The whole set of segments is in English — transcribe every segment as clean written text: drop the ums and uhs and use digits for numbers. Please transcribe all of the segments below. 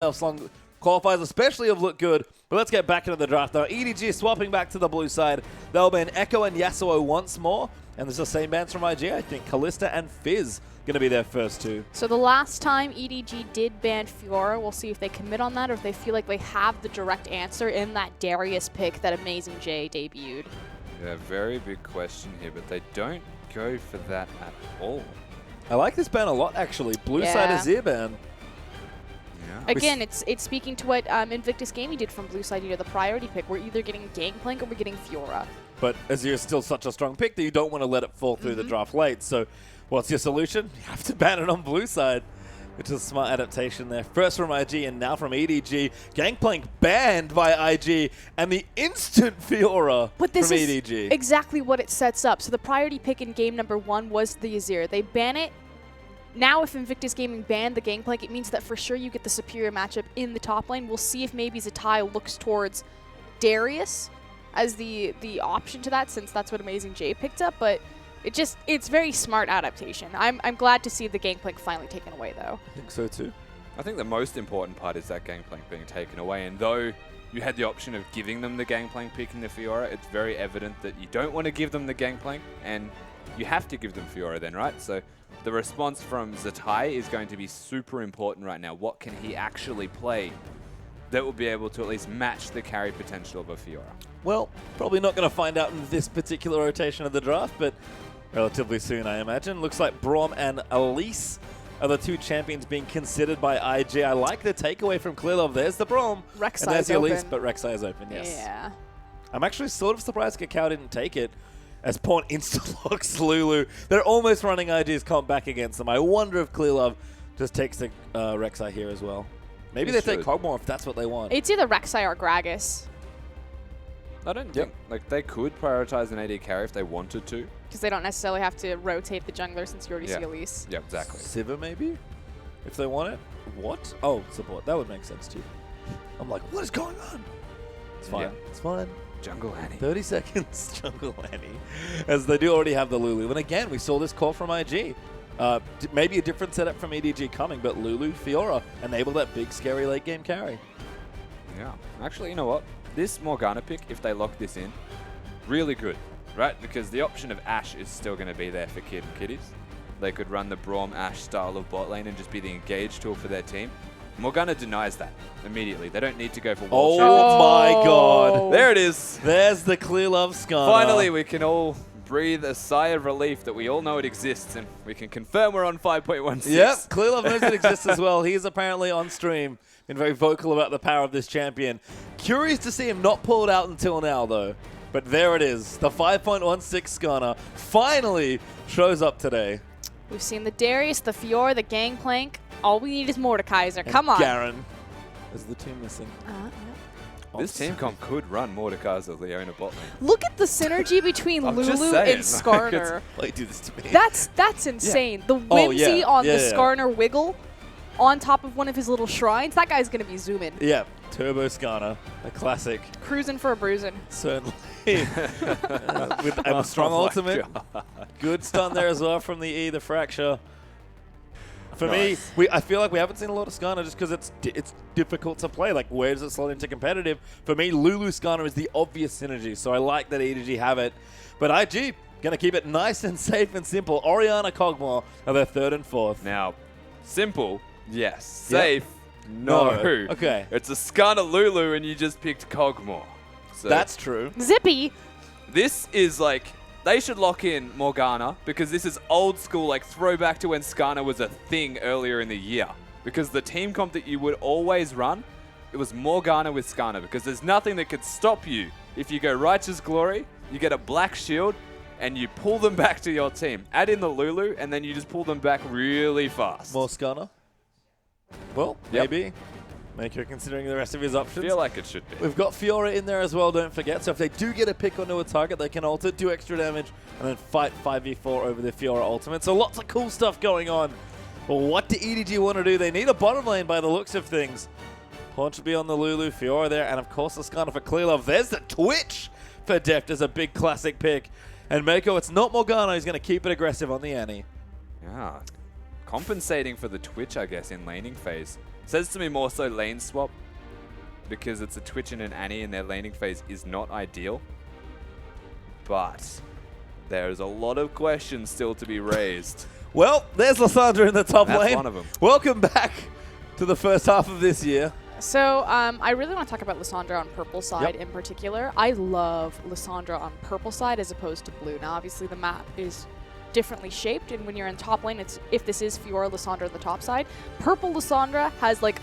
long qualifiers especially have looked good. But let's get back into the draft now. EDG swapping back to the blue side. They'll ban Echo and Yasuo once more. And there's the same bans from IG, I think. Kalista and Fizz going to be their first two. So the last time EDG did ban Fiora, we'll see if they commit on that or if they feel like they have the direct answer in that Darius pick that Amazing J debuted. Yeah, very big question here, but they don't go for that at all. I like this ban a lot, actually. Blue side Azir ban. Yeah. Again, it's speaking to what Invictus Gaming did from blue side, the priority pick. We're either getting Gangplank or we're getting Fiora. But Azir is still such a strong pick that you don't want to let it fall through the draft late. So what's your solution? You have to ban it on blue side, which is a smart adaptation there. First from IG and now from EDG. Gangplank banned by IG and the instant Fiora but this from is EDG. Exactly what it sets up. So the priority pick in game number 1 was the Azir. They ban it. Now if Invictus Gaming banned the Gangplank, it means that for sure you get the superior matchup in the top lane. We'll see if maybe Zatai looks towards Darius as the option to that, since that's what Amazing J picked up, but it's very smart adaptation. I'm glad to see the Gangplank finally taken away, though. I think so too. I think the most important part is that Gangplank being taken away, and though you had the option of giving them the Gangplank picking the Fiora, it's very evident that you don't want to give them the Gangplank, and you have to give them Fiora then, right? So the response from Zatai is going to be super important right now. What can he actually play that will be able to at least match the carry potential of a Fiora? Well, probably not going to find out in this particular rotation of the draft, but relatively soon, I imagine. Looks like Braum and Elise are the two champions being considered by IG. I like the takeaway from Clearlove. There's the Braum, Rek'Sai and there's the Elise, open. but Rek'Sai is open, yes. Yeah. I'm actually sort of surprised Kakao didn't take it, as Pawn insta-locks Lulu. They're almost running IG's comp back against them. I wonder if Clearlove just takes the Rek'Sai here as well. Maybe they take Kog'Maw if that's what they want. It's either Rek'Sai or Gragas. I don't think, like, they could prioritize an AD carry if they wanted to. Because they don't necessarily have to rotate the jungler since you already see Elise. Yeah, exactly. Sivir maybe? If they want it? What? Oh, support. That would make sense too. I'm like, what is going on? It's fine. Yeah. It's fine. Jungle Annie. 30 seconds, Jungle Annie. As they do already have the Lulu. And again, we saw this call from IG. Maybe a different setup from EDG coming, but Lulu, Fiora, enable that big, scary late game carry. Yeah. Actually, you know what? This Morgana pick, if they lock this in, really good, right? Because the option of Ashe is still going to be there for Kid and Kitties. They could run the Braum Ashe style of bot lane and just be the engage tool for their team. Morgana denies that immediately. They don't need to go for wall Oh my god. There it is. There's the Clearlove Skarner. Finally, we can all breathe a sigh of relief that we all know it exists, and we can confirm we're on 5.16. Yep, Clearlove knows it exists as well. He's apparently on stream, been very vocal about the power of this champion. Curious to see him not pull it out until now, though. But there it is. The 5.16 Skarner finally shows up today. We've seen the Darius, the Fiora, the Gangplank. All we need is Mordekaiser. Come on. Garen is the two missing. This team comp could run Mordekaiser Leona bot lane. Look at the synergy between I'm just Lulu saying, and Skarner. Like, do this to me. That's insane. The whimsy on the Skarner wiggle on top of one of his little shrines. That guy's going to be zooming. Yeah, Turbo Skarner, a classic. Cruising for a bruising. Certainly. With a strong ultimate. Good stun there as well from the E, the Fracture. For me, I feel like we haven't seen a lot of Skarner just because it's difficult to play. Like, where does it slot into competitive? For me, Lulu Skarner is the obvious synergy, so I like that EDG have it. But IG, going to keep it nice and safe and simple. Orianna, Kog'Maw are their third and fourth. Now, simple, yes. Safe, no. Okay. It's a Skarner Lulu, and you just picked Kog'Maw. So That's true. Zippy. this is like... They should lock in Morgana, because this is old school, like throwback to when Skarner was a thing earlier in the year. Because the team comp that you would always run, it was Morgana with Skarner, because there's nothing that could stop you. If you go Righteous Glory, you get a black shield, and you pull them back to your team. Add in the Lulu, and then you just pull them back really fast. More Skarner? Well, maybe. Maker considering the rest of his options. I feel like it should be. We've got Fiora in there as well, don't forget. So if they do get a pick onto a target, they can ult it, do extra damage, and then fight 5v4 over the Fiora ultimate. So lots of cool stuff going on. But what do EDG want to do? They need a bottom lane by the looks of things. Pawn should be on the Lulu, Fiora there, and of course the Skarner for Clearlove. There's the Twitch for Deft as a big classic pick. And Mako, it's not Morgana, he's going to keep it aggressive on the Annie. Yeah. Compensating for the Twitch, I guess, in laning phase. Says to me more so lane swap, because it's a Twitch and an Annie and their laning phase is not ideal. But there's a lot of questions still to be raised. Well, there's Lysandra in the top lane. That's one of them. Welcome back to the first half of this year. So I really want to talk about Lysandra on purple side in particular. I love Lysandra on purple side as opposed to blue. Now, obviously, the map is differently shaped, and when you're in top lane, it's if this is Fiora Lysandra on the top side. Purple Lysandra has like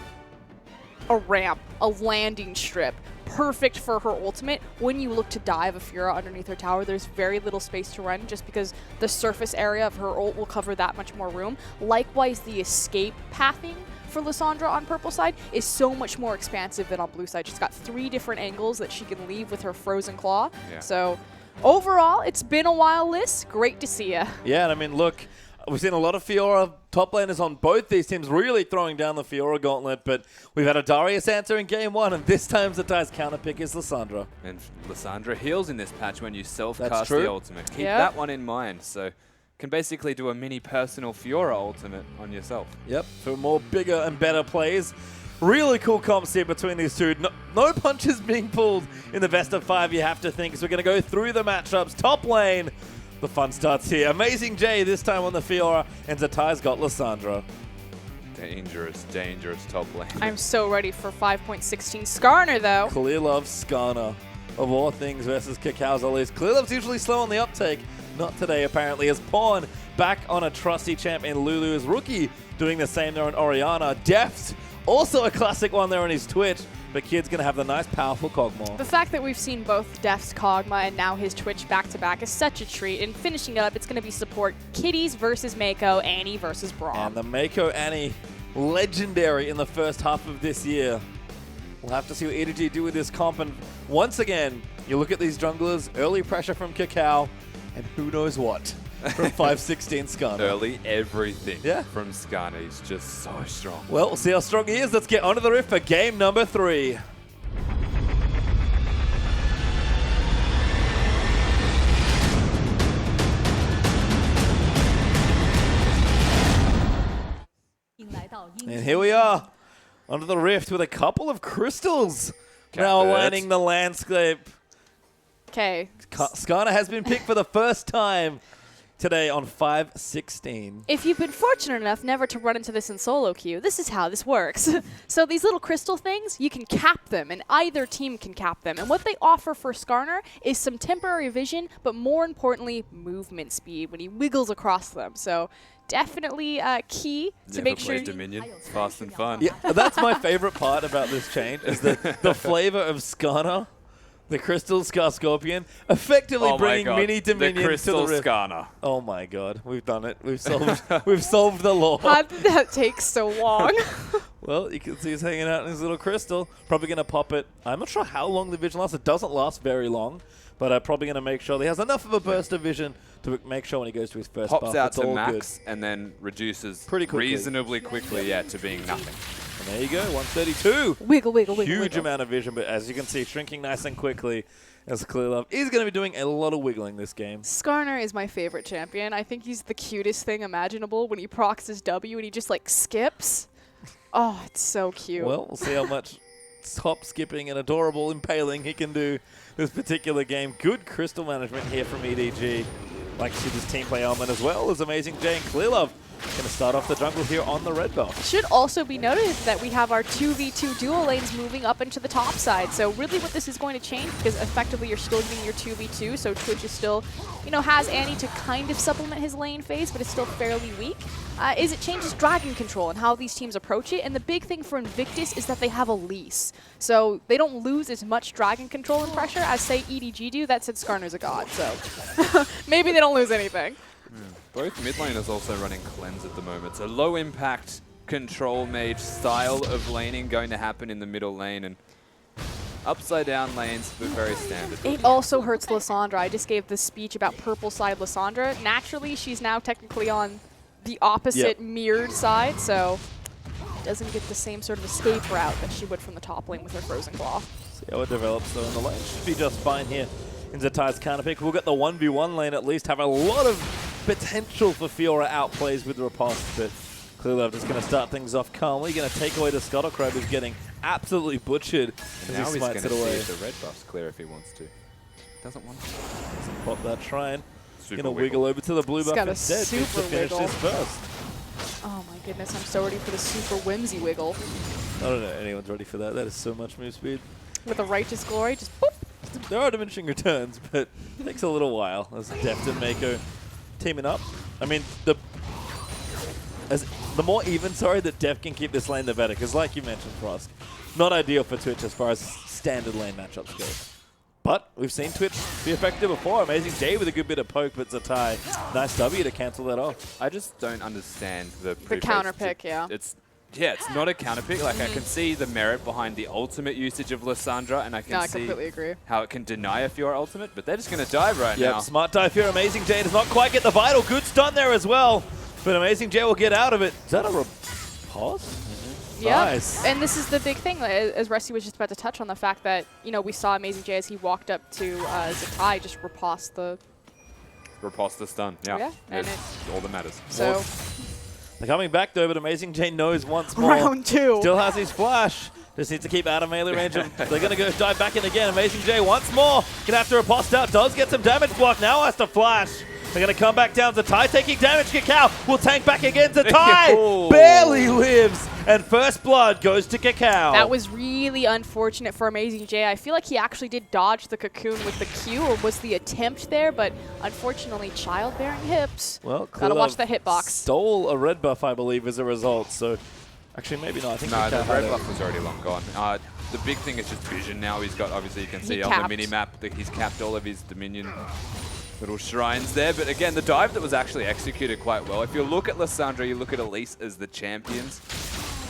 a ramp, a landing strip, perfect for her ultimate. When you look to dive a Fiora underneath her tower, there's very little space to run just because the surface area of her ult will cover that much more room. Likewise, the escape pathing for Lysandra on purple side is so much more expansive than on blue side. She's got 3 different angles that she can leave with her frozen claw. Yeah. So overall, it's been a while, Liz. Great to see you. Yeah, and I mean, look, we've seen a lot of Fiora top laners on both these teams really throwing down the Fiora gauntlet, but we've had a Darius answer in game 1, and this time Zatai's counter pick is Lysandra. And Lysandra heals in this patch when you self-cast That's true. the ultimate. Keep that one in mind. So can basically do a mini personal Fiora ultimate on yourself. Yep, for more bigger and better plays. Really cool comps here between these two. No punches being pulled in the best of 5, you have to think, as we're going to go through the matchups. Top lane, the fun starts here. Amazing J this time on the Fiora, and Zatai's got Lysandra. Dangerous, dangerous top lane. I'm so ready for 5.16 Skarner, though. Clear Love Skarner, of all things, versus Cacao Zolise. Clear Love's usually slow on the uptake. Not today, apparently, as Pawn back on a trusty champ in Lulu. As Rookie doing the same there on Orianna. Deft, also a classic one there on his Twitch, but Kid's going to have the nice, powerful Kog'Maw. The fact that we've seen both Deft's Kog'Maw and now his Twitch back-to-back is such a treat. And finishing it up, it's going to be support Kitties versus Mako, Annie versus Braum. And the Mako Annie, legendary in the first half of this year. We'll have to see what EDG do with this comp. And once again, you look at these junglers, early pressure from Cacao, and who knows what from 5.16 Skarner. Early everything Yeah. from Skarner. He's just so strong. Well, we'll see how strong he is. Let's get onto the rift for game number 3. And here we are, onto the rift with a couple of crystals now Cat aligning the landscape. Okay. Skarner has been picked for the first time today on 5.16. If you've been fortunate enough never to run into this in solo queue, this is how this works. So these little crystal things, you can cap them, and either team can cap them. And what they offer for Skarner is some temporary vision, but more importantly, movement speed when he wiggles across them. So definitely key to make sure. Dominion. It's fast and fun. Yeah, that's my favorite part about this change, is the flavor of Skarner. The Crystal Scar Scorpion, effectively bringing mini Dominion the Crystal to the rift. Skarner. Oh my god, we've done it. We've solved the law. How did that take so long? Well, you can see he's hanging out in his little crystal. Probably going to pop it. I'm not sure how long the vision lasts. It doesn't last very long, but I'm probably going to make sure that he has enough of a burst of vision to make sure when he goes to his first buff, Pops out it's to all max good. and then reduces Pretty quickly. reasonably quickly, to being nothing. And there you go, 132. Wiggle, wiggle, wiggle. Huge wiggle. amount of vision, but as you can see, shrinking nice and quickly as Clear Love is going to be doing a lot of wiggling this game. Skarner is my favorite champion. I think he's the cutest thing imaginable when he procs his W and he just like skips. Oh, it's so cute. Well, we'll see how much top skipping and adorable impaling he can do this particular game. Good crystal management here from EDG. Like to see this team play element as well as Amazing J and Clear Love. Going to start off the jungle here on the red buff. Should also be noted that we have our 2v2 dual lanes moving up into the top side. So really what this is going to change, because effectively you're still getting your 2v2, so Twitch is still, has Annie to kind of supplement his lane phase, but it's still fairly weak, is it changes dragon control and how these teams approach it. And the big thing for Invictus is that they have a lease. So they don't lose as much dragon control and pressure as, say, EDG do. That said, Skarner's a god, so maybe they don't lose anything. Both mid laners also running cleanse at the moment, so low impact control mage style of laning going to happen in the middle lane, and upside down lanes, but very standard. It also hurts Lysandra. I just gave the speech about purple side Lysandra. Naturally, she's now technically on the opposite mirrored side, so doesn't get the same sort of escape route that she would from the top lane with her Frozen Claw. See how it develops though in the lane. Should be just fine here in Zatai's counter pick. We'll get the 1v1 lane at least. Have a lot of potential for Fiora outplays with Riposte, but Clearlove just going to start things off calmly. Going to take away the Scuttlecrab, who's getting absolutely butchered as Now he he's going smites to it see away. if the red buff's clear if he wants to. Doesn't want to. Doesn't pop that shrine. Super Going to wiggle over to the blue He's buff got a instead to super finish wiggle. this first. Oh my goodness, I'm so ready for the super whimsy wiggle. I don't know anyone's ready for that. That is so much move speed. With a righteous glory, just boop. There are diminishing returns, but it takes a little while as Deft and Mako teaming up. I mean, the more even, that Deft can keep this lane, the better. Because like you mentioned, Frost, not ideal for Twitch as far as standard lane matchups go. But we've seen Twitch be effective before. Amazing J with a good bit of poke, but Zatai, nice W to cancel that off. I just don't understand the counter pick, yeah. It's not a counter pick. Like, I can see the merit behind the ultimate usage of Lissandra, and I can I see completely agree. how it can deny a Fiora ultimate, but they're just going to dive right now. Smart dive here. Amazing J does not quite get the vital. Good stun there as well. But Amazing J will get out of it. Is that a pause? Yeah, Nice. and this is the big thing, as Rusty was just about to touch on the fact that, you know, we saw Amazing J as he walked up to Zatai just riposte the... Riposte the stun, yeah. Yeah, and It's all that matters. So, They're coming back though, but Amazing J knows once more. round 2. Still has his flash. Just needs to keep out of melee range. They're going to go dive back in again. Amazing J once more. Gonna have to riposte out. Does get some damage block. Now has to flash. They're going to come back down. Zatai taking damage. Cacao will tank back again. Zatai barely lives. And first blood goes to Cacao. That was really unfortunate for Amazing J. I feel like he actually did dodge the cocoon with the Q, or was the attempt there, but unfortunately, childbearing hips. Well, gotta watch the hitbox. Stole a red buff, I believe, as a result. So, actually, maybe not. I think No, the Cacao had red it. buff was already long gone. The big thing is just vision now. He's got, obviously, you can see on the mini-map that he's capped all of his Dominion little shrines there. But again, the dive that was actually executed quite well. If you look at Lissandra, you look at Elise as the champions.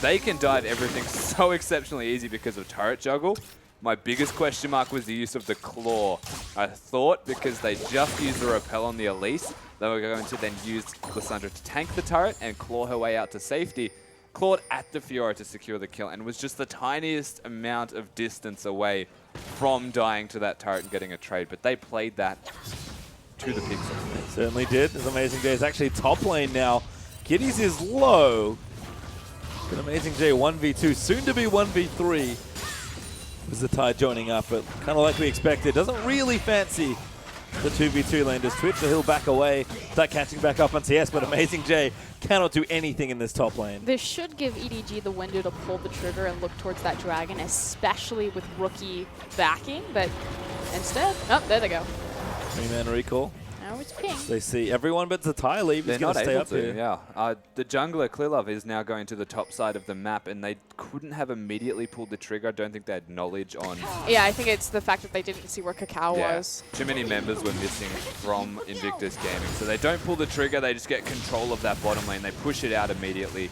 They can dive everything so exceptionally easy because of turret juggle. My biggest question mark was the use of the claw. I thought because they just used the repel on the Elise, they were going to then use Lissandra to tank the turret and claw her way out to safety. Clawed at the Fiora to secure the kill and was just the tiniest amount of distance away from dying to that turret and getting a trade. But they played that to the pixel. Certainly did. This Amazing J is actually top lane now. Kitties is low. But Amazing J 1v2, soon to be 1v3. With Zatai joining up, but kind of like we expected. Doesn't really fancy the 2v2 lane. Does Twitch, so he'll back away, start catching back up on CS, but Amazing J cannot do anything in this top lane. This should give EDG the window to pull the trigger and look towards that dragon, especially with rookie backing, but instead, oh, there they go. 3-man recall. Now it's ping. They see everyone but Zatai leave. He's They're going not to stay able up to, here. yeah. The jungler, Clearlove, is now going to the top side of the map, and they couldn't have immediately pulled the trigger. I don't think they had knowledge on... Yeah, I think it's the fact that they didn't see where Cacao was. Too many members were missing from Invictus Gaming. So they don't pull the trigger, they just get control of that bottom lane. They push it out immediately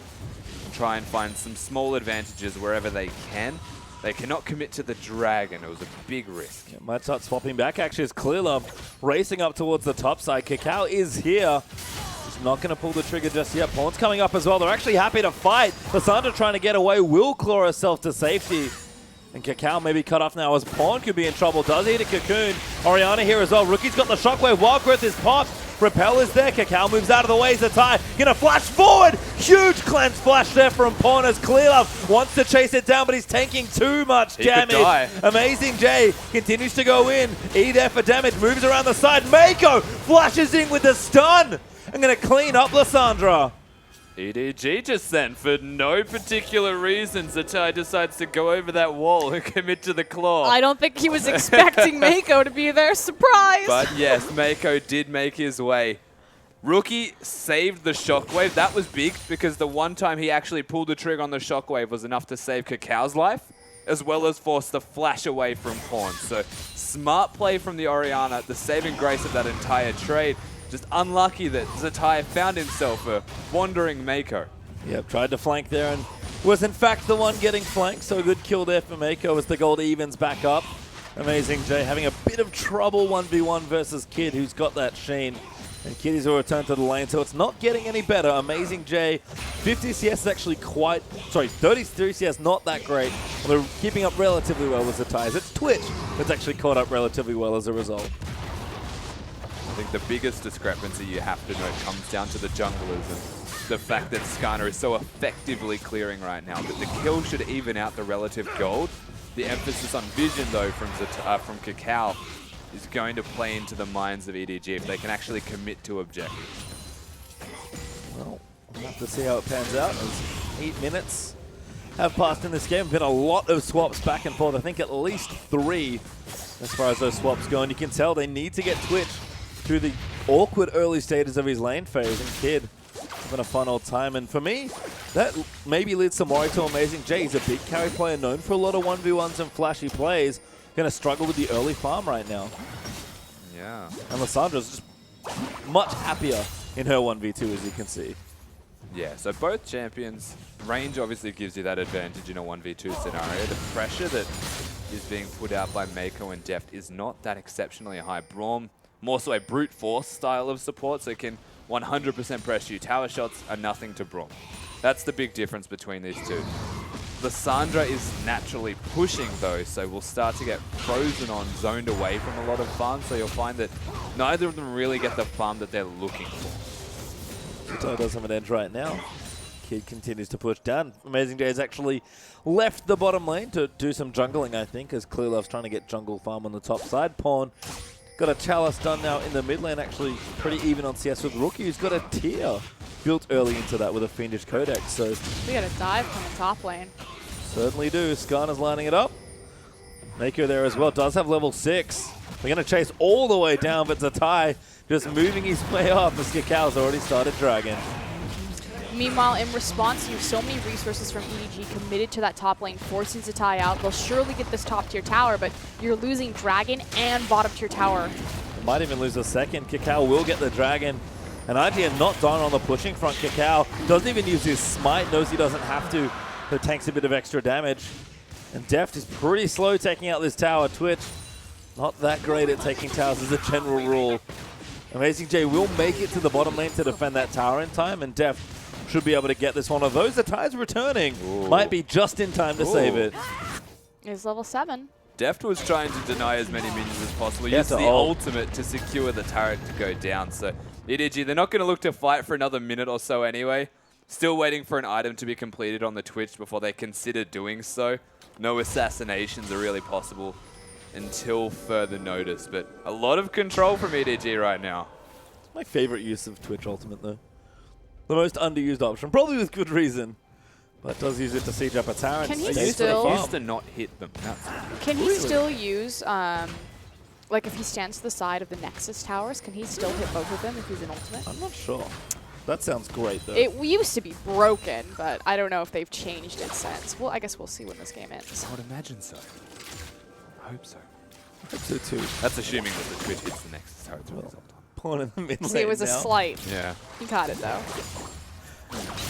and try and find some small advantages wherever they can. They cannot commit to the dragon. It was a big risk. Yeah, might start swapping back actually as Clearlove racing up towards the top side. Cacao is here. He's not going to pull the trigger just yet. Pawn's coming up as well. They're actually happy to fight. Lissandra trying to get away. Will claw herself to safety. And Cacao may be cut off now as Pawn could be in trouble. Does eat a cocoon. Orianna here as well. Rookie's got the shockwave. Wild Growth is popped. Repel is there. Cacao moves out of the way. Zatai gonna flash forward. Huge cleanse flash there from Pawn as Clearlove wants to chase it down, but he's tanking too much damage. Could die. Amazing J continues to go in. E there for damage. Moves around the side. Mako flashes in with the stun. I'm gonna clean up Lissandra. EDG just then, for no particular reason, Zatai decides to go over that wall and commit to the claw. I don't think he was expecting Mako to be there. Surprise! But yes, Mako did make his way. Rookie saved the shockwave. That was big because the one time he actually pulled the trigger on the shockwave was enough to save Cacao's life, as well as force the flash away from Pawn. So smart play from the Orianna, the saving grace of that entire trade. Just unlucky that Zatai found himself a wandering Mako. Yep, tried to flank there and was in fact the one getting flanked. So good kill there for Mako as the gold evens back up. Amazing J having a bit of trouble 1v1 versus Kid, who's got that Sheen. And Kitty's will return to the lane, so it's not getting any better. Amazing J, 50 CS is actually quite, sorry, 33 CS, not that great. They're keeping up relatively well with Zatai. It's Twitch that's actually caught up relatively well as a result. I think the biggest discrepancy you have to note comes down to the junglers. And the fact that Skarner is so effectively clearing right now. But the kill should even out the relative gold. The emphasis on vision, though, from Cacao is going to play into the minds of EDG if they can actually commit to objectives. Well, we'll have to see how it pans out. As 8 minutes have passed in this game. Been a lot of swaps back and forth. I think at least 3 as far as those swaps go. And you can tell they need to get Twitch through the awkward early stages of his lane phase. And Kid having a fun old time. And for me, that maybe leads some worry to Amazing J. He's a big carry player known for a lot of 1v1s and flashy plays. Going to struggle with the early farm right now. Yeah. And Lissandra's just much happier in her 1v2, as you can see. Yeah, so both champions, range obviously gives you that advantage in a 1v2 scenario. The pressure that is being put out by Mako and Deft is not that exceptionally high. Braum, more so a brute force style of support, so it can 100% pressure you. Tower shots are nothing to Braum. That's the big difference between these two. Lissandra is naturally pushing though, so we'll start to get frozen on, zoned away from a lot of farm, so you'll find that neither of them really get the farm that they're looking for. Sato does have an edge right now. Kid continues to push down. Amazing J has actually left the bottom lane to do some jungling, I think, as Clearlove's trying to get jungle farm on the top side. Pawn got a chalice done now in the mid lane, actually pretty even on CS with Rookie, who's got a tier built early into that with a Fiendish Codex. So We got a dive from the top lane. certainly do. Skarner's lining it up. Mako there as well, does have level 6. They're going to chase all the way down, but Zatai just moving his way up as Cacal's already started dragging. Meanwhile, in response, you have so many resources from EDG committed to that top lane, forcing Zatai out. They'll surely get this top tier tower, but you're losing Dragon and bottom tier tower. Might even lose a second. Cacao will get the Dragon. And idea not done on the pushing front. Cacao doesn't even use his smite, knows he doesn't have to, but tanks a bit of extra damage. And Deft is pretty slow taking out this tower. Twitch, not that great at taking towers as a general rule. Amazing J will make it to the bottom lane to defend that tower in time, and Deft should be able to get this one of those. The tide's returning. Ooh. Might be just in time to save it. Is level 7. Deft was trying to deny as many minions as possible. Yeah, Use to the ult. ultimate to secure the turret to go down. So EDG, they're not going to look to fight for another minute or so anyway. Still waiting for an item to be completed on the Twitch before they consider doing so. No assassinations are really possible until further notice. But a lot of control from EDG right now. My favorite use of Twitch Ultimate, though. The most underused option, probably with good reason. But does use it to siege up a tower. Can he and stays for the still- farm. Used to not hit them. Can he Really? still use, like if he stands to the side of the Nexus towers, can he still hit both of them if he's an ultimate? I'm not sure. That sounds great, though. It used to be broken, but I don't know if they've changed it since. Well, I guess we'll see when this game ends. I would imagine so. I hope so. I hope so, too. That's assuming that the Twitch hits the next turret. Pawn in the mid lane See, it was a now. slight. Yeah. He caught it, though.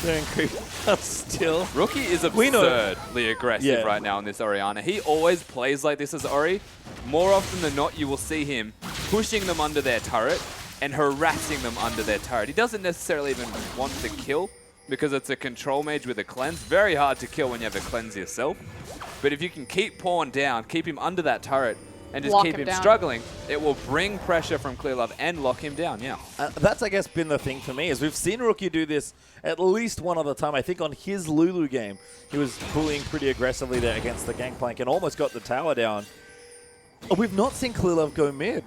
They're increasing still. Rookie is We know- absurdly aggressive Yeah. right now in this Orianna. He always plays like this as Ori. More often than not, you will see him pushing them under their turret and harassing them under their turret. He doesn't necessarily even want to kill because it's a control mage with a cleanse. Very hard to kill when you have a cleanse yourself. But if you can keep Pawn down, keep him under that turret, and just Lock keep him him down. struggling, it will bring pressure from Clearlove and lock him down, yeah. That's, I guess, been the thing for me, is we've seen Rookie do this at least one other time. I think on his Lulu game, he was bullying pretty aggressively there against the Gangplank and almost got the tower down. We've not seen Clearlove go mid.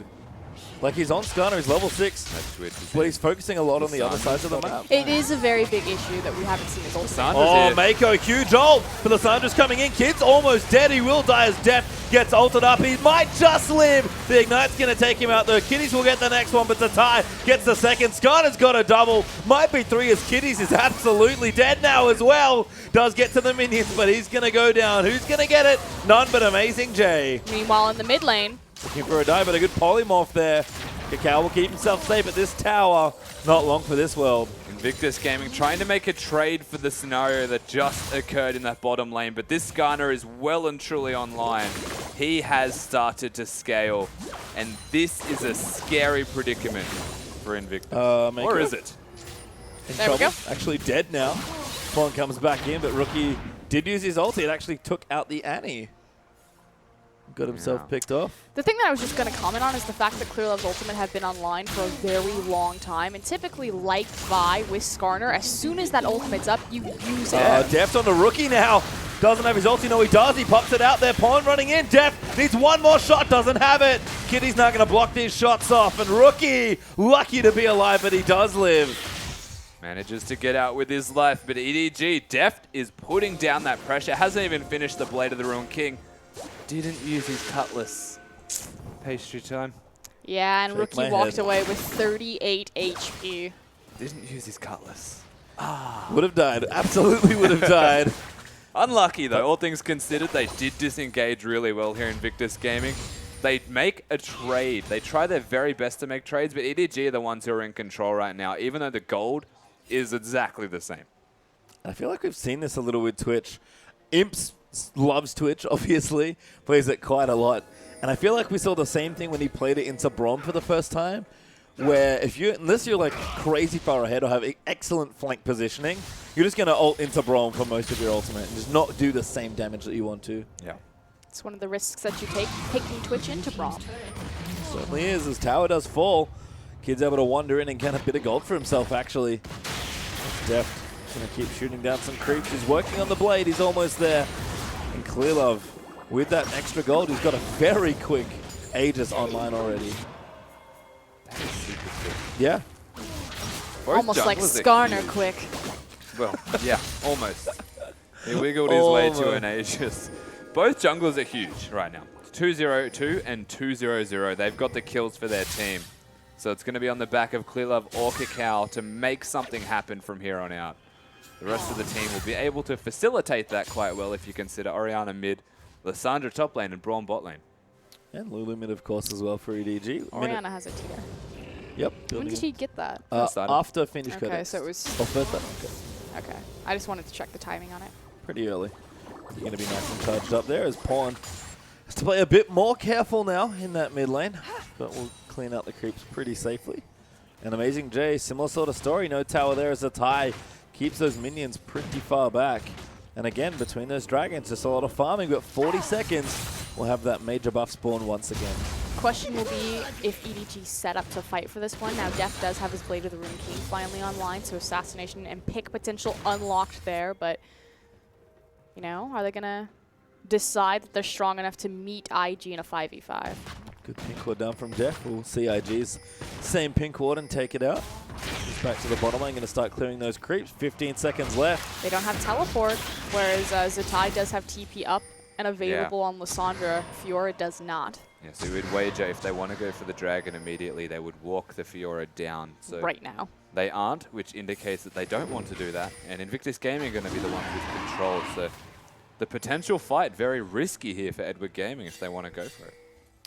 Like, he's on Skarner, he's level 6, That Twitch is but he's focusing a lot on the other sides of the map. It is a very big issue that we haven't seen his ultimate. Sandra's Oh, here. Mako, huge ult. But Lissandra's coming in. Kid's almost dead. He will die as Deft gets ulted up. He might just live. The Ignite's going to take him out, though. Kitties will get the next one, but Zatai gets the second. Skarner's got a double. Might be 3 as Kitties is absolutely dead now as well. Does get to the minions, but he's going to go down. Who's going to get it? None but Amazing J. Meanwhile, in the mid lane, Looking for a dive, but a good polymorph there. Cacao will keep himself safe at this tower. Not long for this world. Invictus Gaming trying to make a trade for the scenario that just occurred in that bottom lane, but this Skarner is well and truly online. He has started to scale, and this is a scary predicament for Invictus. Mako. Or is it? In There we trouble. go. Actually dead now. Pawn comes back in, but Rookie did use his ulti. It actually took out the Annie. got himself picked off. The thing that I was just going to comment on is the fact that ClearLove's ultimate have been online for a very long time. And typically, like Vi with Skarner, as soon as that ultimate's up, you use it. Deft on the rookie now. Doesn't have his ulti. No, he does. He pops it out there. Pawn running in. Deft needs one more shot. Doesn't have it. Kitty's not going to block these shots off. And Rookie, lucky to be alive, but he does live. Manages to get out with his life, but EDG, Deft is putting down that pressure. Hasn't even finished the Blade of the Ruined King. Didn't use his cutlass. Pastry time. Yeah, and Rookie walked away with 38 HP. Didn't use his cutlass. Would have died. Absolutely would have died. Unlucky, though. All things considered, they did disengage really well here in Invictus Gaming. They make a trade. They try their very best to make trades, but EDG are the ones who are in control right now, even though the gold is exactly the same. I feel like we've seen this a little with Twitch. Imps loves Twitch, obviously. Plays it quite a lot. And I feel like we saw the same thing when he played it into Brom for the first time, where unless you're like crazy far ahead or have excellent flank positioning, you're just going to ult into Brom for most of your ultimate and just not do the same damage that you want to. Yeah. It's one of the risks that you take, taking Twitch into Brom. Certainly is. As tower does fall, Kid's able to wander in and get a bit of gold for himself, actually. Deft going to keep shooting down some creeps. He's working on the blade. He's almost there. And ClearLove, with that extra gold, he's got a very quick Aegis online already. That is super quick. Yeah. Almost like Skarner quick. Well, yeah, almost. He wiggled his way to an Aegis. Both junglers are huge right now. 2-0-2 and 2-0-0. They've got the kills for their team. So it's going to be on the back of ClearLove or Cacao to make something happen from here on out. The rest of the team will be able to facilitate that quite well if you consider Orianna mid, Lissandra top lane, and Braum bot lane. And Lulu mid, of course, as well for EDG. Orianna has a tier. Yep. When did he get that? After finish credits. Okay, so it was... Oh, first time. Okay. I just wanted to check the timing on it. Pretty early. You're going to be nice and charged up there as Pawn has to play a bit more careful now in that mid lane, but we'll clean out the creeps pretty safely. And Amazing J, similar sort of story. No tower there as a tie. Keeps those minions pretty far back. And again, between those dragons, just a lot of farming, but 40 seconds, we'll have that major buff spawn once again. Question will be if EDG set up to fight for this one. Now, Deft does have his Blade of the Ruined King finally online, so assassination and pick potential unlocked there, but, you know, are they going to decide that they're strong enough to meet IG in a 5v5? Good pink ward down from Deft. We'll see IG's same pink ward and take it out. He's back to the bottom lane, going to start clearing those creeps. 15 seconds left. They don't have teleport, whereas Zatai does have TP up and available on Lissandra. Fiora does not. Yeah, so we'd wager if they want to go for the dragon immediately, they would walk the Fiora down. So right now. They aren't, which indicates that they don't want to do that. And Invictus Gaming are going to be the ones with control. So the potential fight, very risky here for Edward Gaming if they want to go for it.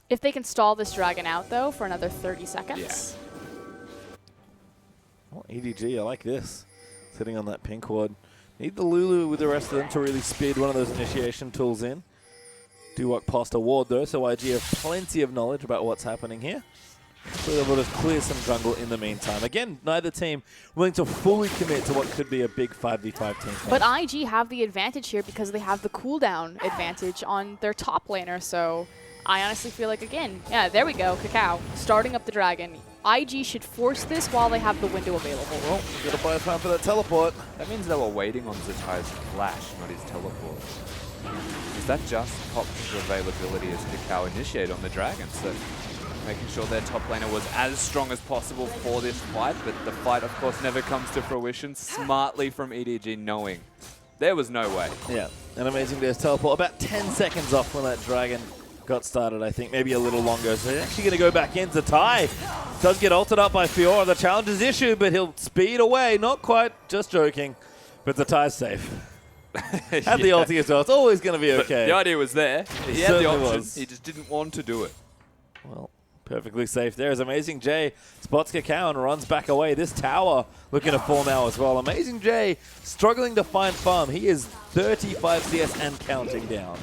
If they can stall this dragon out, though, for another 30 seconds. Yeah. Oh, EDG, I like this. Sitting on that pink ward. Need the Lulu with the rest of them to really speed one of those initiation tools in. Do walk past a ward, though, so IG have plenty of knowledge about what's happening here. So they'll just clear some jungle in the meantime. Again, neither team willing to fully commit to what could be a big 5v5 team fight. But IG have the advantage here because they have the cooldown advantage on their top laner, so I honestly feel like, again, yeah, there we go, Cacao, starting up the dragon. IG should force this while they have the window available. Well, got to buy time for that teleport. That means they were waiting on Zatai's flash, not his teleport. Is that just popped into availability as Cacao initiate on the dragon? So making sure their top laner was as strong as possible for this fight, but the fight, of course, never comes to fruition. Smartly from EDG knowing there was no way. Yeah, an Amazing Days teleport. About 10 seconds off when that dragon got started, I think. Maybe a little longer. So they're actually going to go back in. Zatai does get ulted up by Fiora. The challenge is issued, but he'll speed away. Not quite. Just joking. But Zatai's safe. Had the ulti as well. It's always going to be okay. But the idea was there. He had the option. He just didn't want to do it. Well, perfectly safe there. As Amazing J spots Cacao and runs back away. This tower looking to fall now as well. Amazing J struggling to find farm. He is 35 CS and counting down.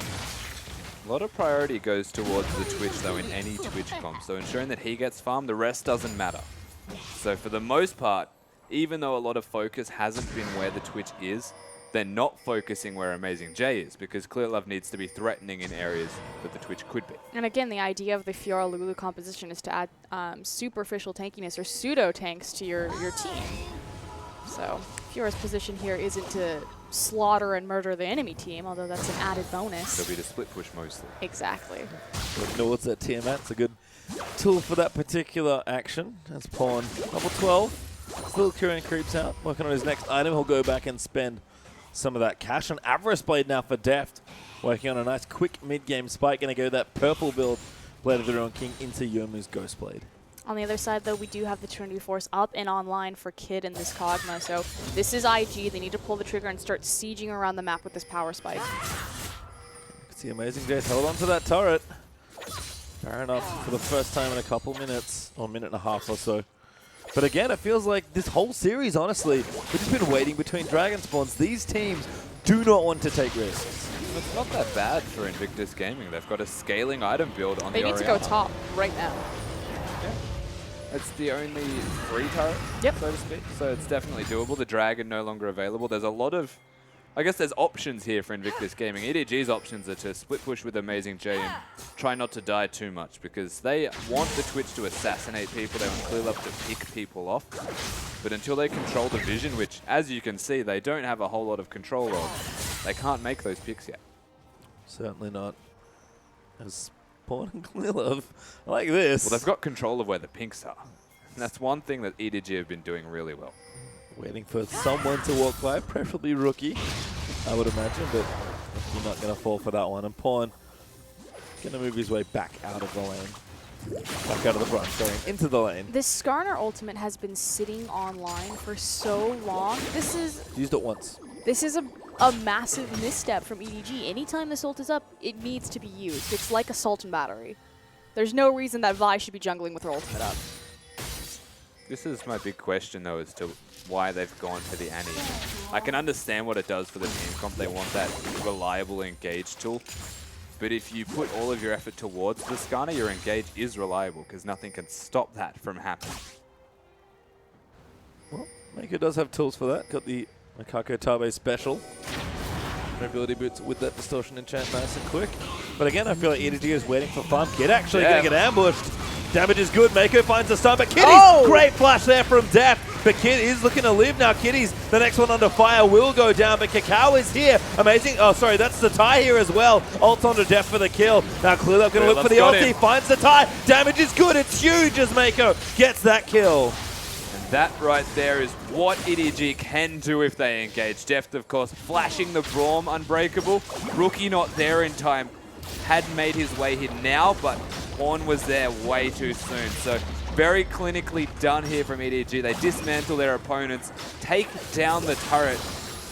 A lot of priority goes towards the Twitch, though, in any Twitch comp. So ensuring that he gets farmed, the rest doesn't matter. So for the most part, even though a lot of focus hasn't been where the Twitch is, they're not focusing where Amazing J is, because Clear Love needs to be threatening in areas that the Twitch could be. And again, the idea of the Fiora Lulu composition is to add superficial tankiness or pseudo tanks to your team. So Fiora's position here isn't to slaughter and murder the enemy team, although that's an added bonus. It'll be to split push mostly. Exactly. Looking towards that Tiamat. It's a good tool for that particular action. As Pawn, level 12. Still Kurian creeps out, working on his next item. He'll go back and spend some of that cash on Avarice Blade now for Deft. Working on a nice quick mid-game spike. Going to go that purple build, Blade of the Ruined King, into Yomu's Ghost Blade. On the other side, though, we do have the Trinity Force up and online for Kid and this Kog'Maw. So this is IG. They need to pull the trigger and start sieging around the map with this power spike. You can see Amazing J's held on to that turret. Fair enough for the first time in a couple minutes, or a minute and a half or so. But again, it feels like this whole series, honestly, we've just been waiting between Dragon Spawns. These teams do not want to take risks. It's not that bad for Invictus Gaming. They've got a scaling item build on the They need to go top right now. Yeah. It's the only free turret, so to speak. So it's definitely doable. The Dragon no longer available. There's a lot of, I guess there's options here for Invictus Gaming. EDG's options are to split push with Amazing J and try not to die too much, because they want the Twitch to assassinate people. They want Clear Love to pick people off. But until they control the vision, which, as you can see, they don't have a whole lot of control of, they can't make those picks yet. Certainly not. As Pawn and Clear Love, I like this. Well, they've got control of where the pinks are. And that's one thing that EDG have been doing really well. Waiting for someone to walk by, preferably Rookie, I would imagine, but you're not going to fall for that one. And Pawn going to move his way back out of the lane. Back out of the front, going into the lane. This Skarner ultimate has been sitting online for so long. This is Used it once. a massive misstep from EDG. Anytime this ult is up, it needs to be used. It's like a Sultan battery. There's no reason that Vi should be jungling with her ultimate up. This is my big question, though, as to why they've gone for the Annie. I can understand what it does for the team comp. They want that reliable engage tool. But if you put all of your effort towards the Skarner, your engage is reliable, because nothing can stop that from happening. Well, Mako does have tools for that. Got the Makako Tabe special. Mobility boots with that distortion enchant nice and quick. But again, I feel like EDG is waiting for Farm. Kid actually going to get ambushed. Damage is good. Mako finds the stun, but Kitty's great flash there from Deft. But Kid is looking to live now. Kitty's the next one under fire will go down, but Kakao is here. Amazing. Oh, sorry, that's the tie here as well. Ult onto Deft for the kill. Now Clear Love going to look for the ulti. Finds the tie. Damage is good. It's huge as Mako gets that kill. And that right there is what EDG can do if they engage. Deft, of course, flashing the Braum unbreakable. Rookie not there in time. Had made his way here now, but Pawn was there way too soon. So very clinically done here from EDG. They dismantle their opponents, take down the turret,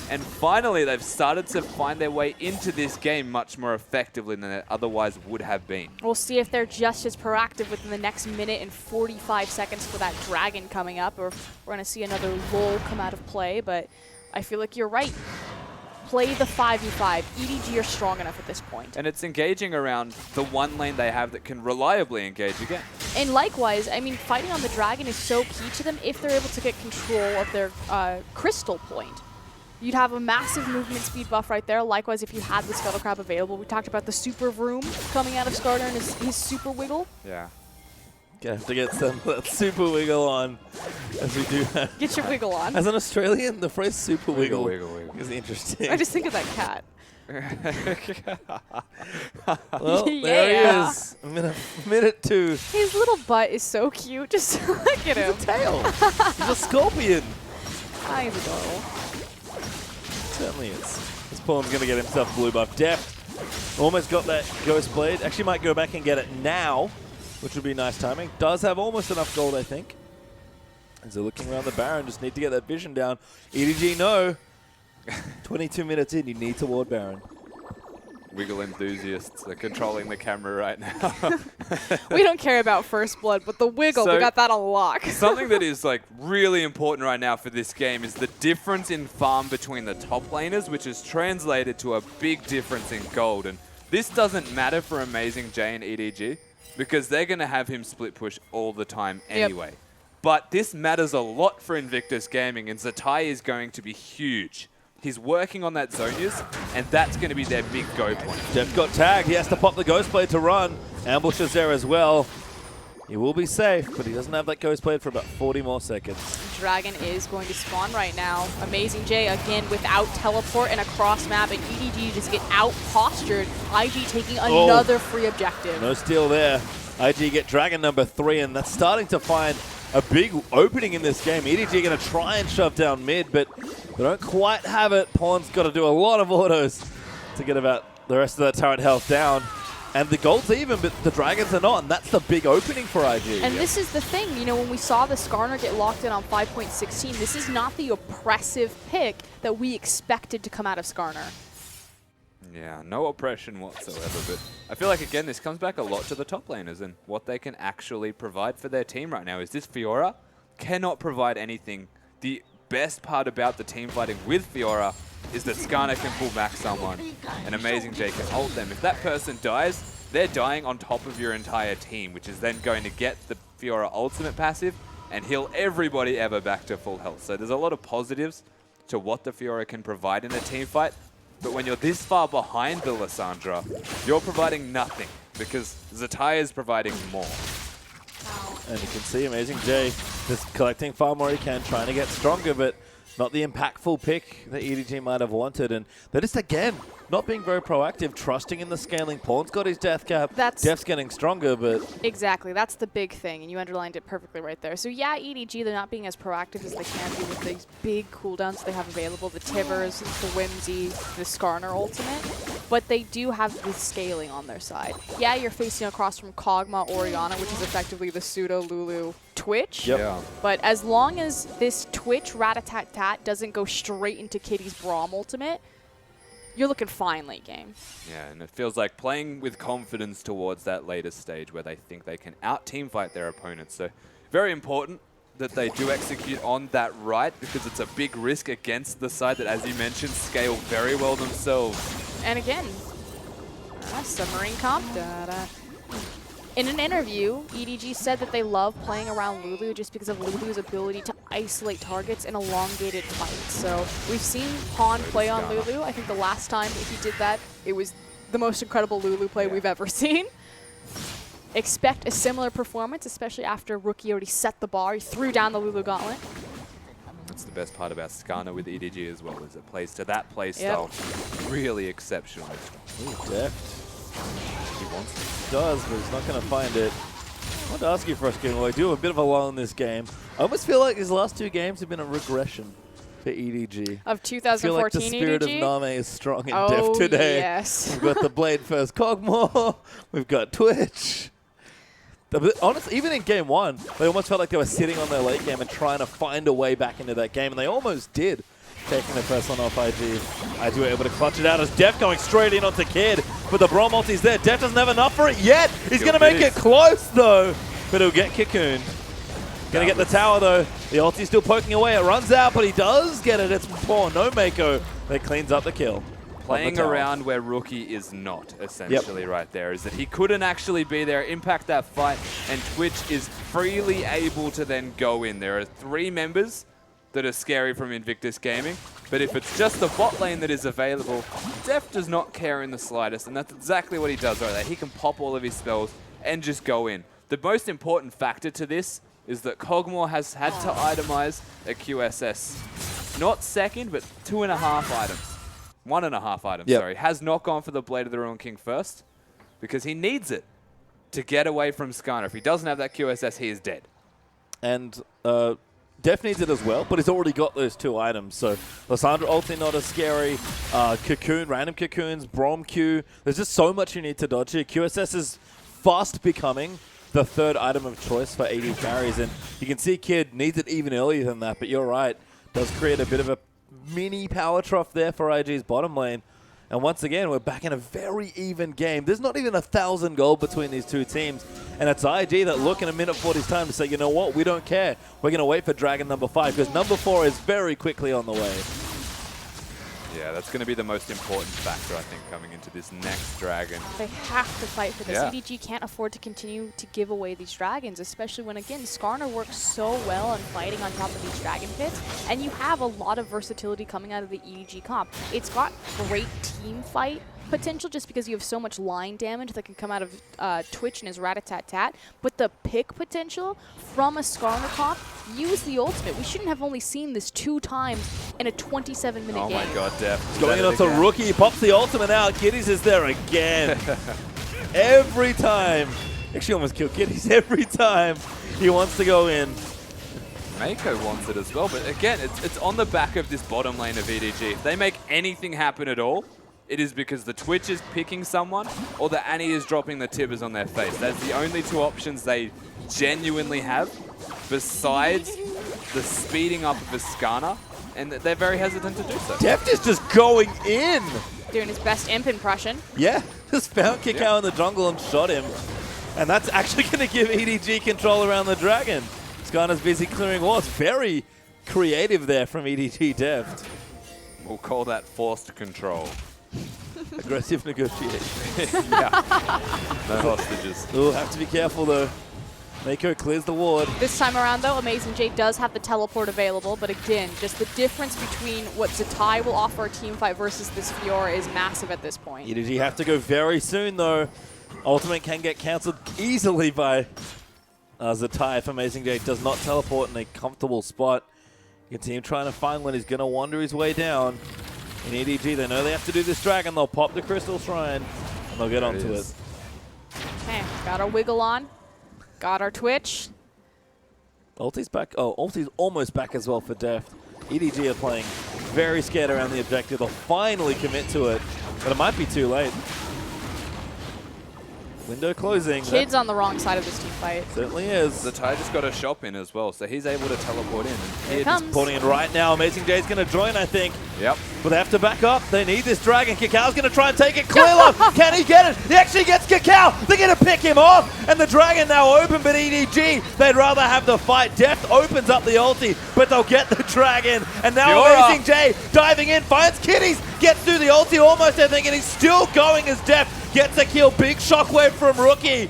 and finally they've started to find their way into this game much more effectively than they otherwise would have been. We'll see if they're just as proactive within the next minute and 45 seconds for that Dragon coming up, or if we're going to see another lull come out of play, but I feel like you're right. Play the 5v5. EDG are strong enough at this point. And it's engaging around the one lane they have that can reliably engage again. And likewise, I mean, fighting on the Dragon is so key to them if they're able to get control of their crystal point. You'd have a massive movement speed buff right there. Likewise, if you had the Scuttle Crab available. We talked about the Super Vroom coming out of Skarner and his Super Wiggle. Yeah. Gonna have to get some Super Wiggle on, as we do that. Get your wiggle on. As an Australian, the phrase Super Wiggle, Wiggle. is interesting. I just think of that cat. Well, there he is. Minute 2. His little butt is so cute. Just look at him. He's a tail. He's a scorpion. Ah, he's adorable. Certainly is. This Pawn's going to get himself blue buff. Deft almost got that Ghost Blade. Actually might go back and get it now, which would be nice timing. Does have almost enough gold, I think. As they're looking around the Baron, just need to get that vision down. EDG, no. 22 minutes in, you need to ward Baron. Wiggle enthusiasts are controlling the camera right now. We don't care about First Blood, but the wiggle, we got that on lock. Something that is like really important right now for this game is the difference in farm between the top laners, which is translated to a big difference in gold. And this doesn't matter for Amazing J and EDG, because they're going to have him split push all the time anyway. But this matters a lot for Invictus Gaming, and Zatai is going to be huge. He's working on that zone use, and that's going to be their big go point. Jeff got tagged. He has to pop the Ghost Blade to run. Ambush is there as well. He will be safe, but he doesn't have that Ghost Blade for about 40 more seconds. Dragon is going to spawn right now. Amazing J again without teleport and a cross map, and EDG just get out postured. IG taking another free objective. No steal there. IG get Dragon number 3, and that's starting to find a big opening in this game. EDG going to try and shove down mid, but they don't quite have it. Pawn's got to do a lot of autos to get about the rest of that turret health down. And the gold's even, but the Dragons are not, and that's the big opening for IG. And this is the thing, you know, when we saw the Skarner get locked in on 5.16, this is not the oppressive pick that we expected to come out of Skarner. Yeah, no oppression whatsoever, but I feel like, again, this comes back a lot to the top laners and what they can actually provide for their team right now. Is this Fiora cannot provide anything. The best part about the team fighting with Fiora is that Skarner can pull back someone, and Amazing J can ult them. If that person dies, they're dying on top of your entire team, which is then going to get the Fiora ultimate passive and heal everybody ever back to full health. So there's a lot of positives to what the Fiora can provide in a team fight, but when you're this far behind the Lissandra, you're providing nothing, because Zatai is providing more. And you can see Amazing J just collecting far more he can, trying to get stronger, but not the impactful pick that EDG might have wanted. And they're just, again, not being very proactive, trusting in the scaling. Pawn's got his death cap. Def's getting stronger, but... Exactly. That's the big thing, and you underlined it perfectly right there. So yeah, EDG, they're not being as proactive as they can be with these big cooldowns they have available, the Tivers, the Whimsy, the Skarner ultimate, but they do have the scaling on their side. Yeah, you're facing across from Kog'Maw Orianna, which is effectively the pseudo-Lulu Twitch. Yep. Yeah. But as long as this Twitch Rat-a-tat-tat doesn't go straight into Kitty's Braum ultimate, you're looking fine late game. Yeah, and it feels like playing with confidence towards that later stage where they think they can out-team fight their opponents. So very important that they do execute on that right, because it's a big risk against the side that, as you mentioned, scale very well themselves. And again, submarine comp. In an interview, EDG said that they love playing around Lulu just because of Lulu's ability to isolate targets in elongated fights. So we've seen Pawn play on Lulu. I think the last time that he did that, it was the most incredible Lulu play we've ever seen. Expect a similar performance, especially after Rookie already set the bar. He threw down the Lulu gauntlet. That's the best part about Skarner with EDG as well, is it plays to that play style really exceptionally strong. Ooh, deft. He wants it. He does, but he's not going to find it. I want to ask you for us, King. I do have a bit of a lull in this game. I almost feel like these last two games have been a regression for EDG. Of I feel like 2014 the spirit EDG? of Name is strong and deft today. Yes. We've got the Blade first Kog'Maw. We've got Twitch. Honestly, even in game one, they almost felt like they were sitting on their late game and trying to find a way back into that game, and they almost did, taking the first one off IG. IG were able to clutch it out as Def going straight in onto Kid, but the Braum ulti's there. Def doesn't have enough for it yet. He's going to make it close, though, but he'll get cocooned. Going to get the tower, though. The ulti's still poking away. It runs out, but he does get it. It's poor No Mako that cleans up the kill. Playing around where Rookie is not, essentially, right there, is that he couldn't actually be there, impact that fight, and Twitch is freely able to then go in. There are 3 members that are scary from Invictus Gaming, but if it's just the bot lane that is available, Def does not care in the slightest, and that's exactly what he does right there. He can pop all of his spells and just go in. The most important factor to this is that Kog'Maw has had to itemize a QSS. Not second, but 2.5 items. 1.5 items, sorry. Has not gone for the Blade of the Ruined King first, because he needs it to get away from Skarner. If he doesn't have that QSS, he is dead. And Def needs it as well, but he's already got those 2 items. So Lissandra ulti not as scary. Cocoon, random cocoons, Braum Q. There's just so much you need to dodge here. QSS is fast becoming the 3rd item of choice for AD carries, and you can see Kid needs it even earlier than that, but you're right. Does create a bit of a mini power trough there for IG's bottom lane. And once again, we're back in a very even game. There's not even 1,000 gold between these two teams. And it's IG that look in a minute 40's time to say, you know what, we don't care. We're going to wait for Dragon number 5, because number 4 is very quickly on the way. Yeah, that's going to be the most important factor, I think, coming into this next dragon. They have to fight for this. Yeah. EDG can't afford to continue to give away these dragons, especially when, again, Skarner works so well on fighting on top of these dragon pits, and you have a lot of versatility coming out of the EDG comp. It's got great team fight potential just because you have so much line damage that can come out of Twitch and his rat-a-tat-tat, but the pick potential from a Skarner comp, use the ultimate. We shouldn't have only seen this 2 times in a 27-minute game. Oh my god, Def. He's going on to Rookie, pops the ultimate out. Kiddies is there again. Every time. Actually almost killed Kiddies every time he wants to go in. Mako wants it as well, but again, it's on the back of this bottom lane of EDG. If they make anything happen at all, it is because the Twitch is picking someone or the Annie is dropping the tibbers on their face. That's the only 2 options they genuinely have besides the speeding up of Iskana, and they're very hesitant to do so. Deft is just going in. Doing his best imp impression. Yeah, just found Kikau in the jungle and shot him. And that's actually going to give EDG control around the dragon. Iskana's busy clearing walls. Very creative there from EDG Deft. We'll call that forced control. Aggressive negotiation. Yeah. No hostages. We'll have to be careful though. Mako clears the ward. This time around, though, Amazing J does have the teleport available, but again, just the difference between what Zatai will offer a team fight versus this Fiora is massive at this point. EDG have to go very soon though. Ultimate can get cancelled easily by Zatai if Amazing J does not teleport in a comfortable spot. You can see him trying to find when he's going to wander his way down. In EDG, they know they have to do this dragon. They'll pop the Crystal Shrine, and they'll get onto it. Okay, got our wiggle on. Got our Twitch. Ulti's back. Oh, Ulti's almost back as well for Deft. EDG are playing very scared around the objective. They'll finally commit to it, but it might be too late. Window closing. Kid's on the wrong side of this team fight. Certainly is. Zatai just got a shop in as well, so he's able to teleport in. Here it comes. Porting in right now. Amazing J's going to join, I think. Yep. But they have to back up. They need this dragon. Kakau's going to try and take it. Clearlove, can he get it? He actually gets Kakao. They're going to pick him off. And the dragon now open, but EDG, they'd rather have the fight. Deft opens up the ulti, but they'll get the dragon. And now Fiora. Amazing J diving in, finds Kitties, gets through the ulti almost, I think, and he's still going as Deft gets a kill. Big shockwave from Rookie.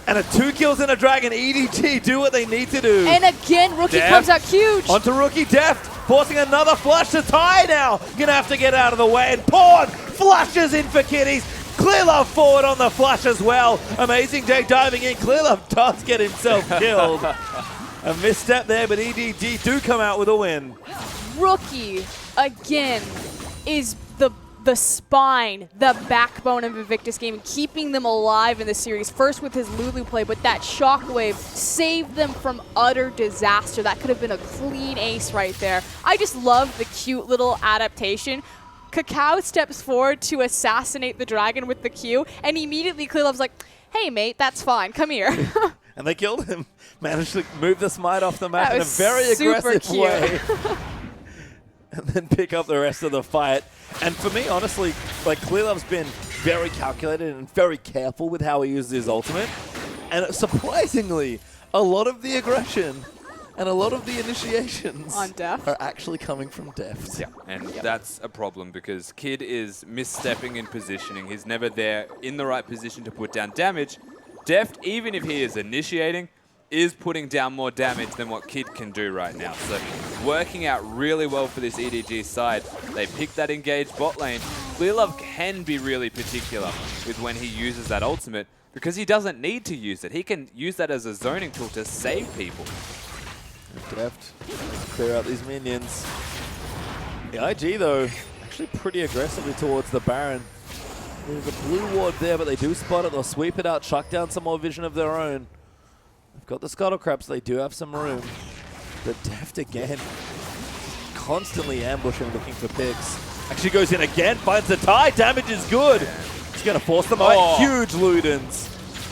And a 2 kills in a dragon. EDG do what they need to do. And again, Rookie Deft. comes out huge. Onto Rookie Deft, forcing another flush to tie now. Gonna have to get out of the way. And Pawn flushes in for Kitties. Clearlove forward on the flush as well. Amazing J diving in. Clearlove does get himself killed. A misstep there, but EDG do come out with a win. Rookie, again, is the spine, the backbone of Invictus Gaming, keeping them alive in the series. First with his Lulu play, but that shockwave saved them from utter disaster. That could have been a clean ace right there. I just love the cute little adaptation. Kakao steps forward to assassinate the dragon with the Q, and immediately Clearlove's like, hey mate, that's fine, come here. And they killed him. Managed to move the smite off the map That in a was very super aggressive cute. way. And then pick up the rest of the fight. And for me, honestly, like Clearlove's been very calculated and very careful with how he uses his ultimate. And surprisingly, a lot of the aggression and a lot of the initiations On Deft. are actually coming from Deft. Yeah, and that's a problem because Kid is misstepping in positioning. He's never there in the right position to put down damage. Deft, even if he is initiating, is putting down more damage than what Kid can do right now. So working out really well for this EDG side. They pick that engaged bot lane. Clearlove can be really particular with when he uses that ultimate because he doesn't need to use it. He can use that as a zoning tool to save people. Deft, clear out these minions. The IG, though, actually pretty aggressively towards the Baron. There's a blue ward there, but they do spot it. They'll sweep it out, chuck down some more vision of their own. They've got the Scuttlecraps, so they do have some room. But Deft again, constantly ambushing, looking for picks. Actually goes in again, finds the tie, damage is good. It's going to force them out. Huge Ludens.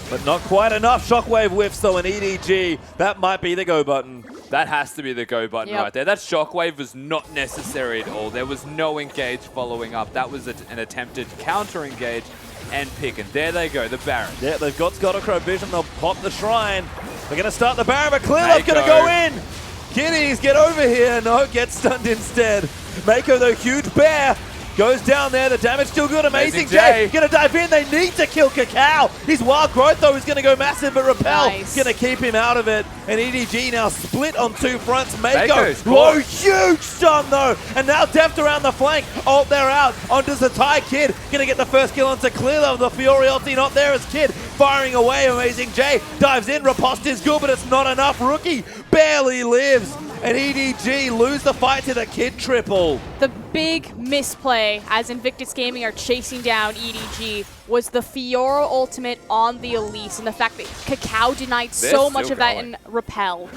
But not quite enough. Shockwave whiffs though, and EDG, that might be the go button. That has to be the go button right there. That shockwave was not necessary at all. There was no engage following up. That was an attempted counter engage and pick. And there they go, the Baron. Yeah, they've got Scuttlecrap vision. They'll pop the Shrine. They're going to start the Baron, but Clearlove's going to go in. Kiddies, get over here. No, get stunned instead. Mako, though, huge bear. Goes down there, the damage still good. Amazing J. Gonna dive in, they need to kill Cacao. His wild growth though is gonna go massive, but Repel gonna keep him out of it. And EDG now split on two fronts. Mako, low, huge stun though. And now Deft around the flank. Ult, they're out onto Zatai. Kid gonna get the first kill onto Clearlove. The Fiori ulti not there as Kid firing away. Amazing J dives in, riposte is good, but it's not enough. Rookie barely lives. And EDG lose the fight to the Kid triple. The big misplay as Invictus Gaming are chasing down EDG was the Fiora ultimate on the Elise and the fact that Cacao denied so much of that in Repel.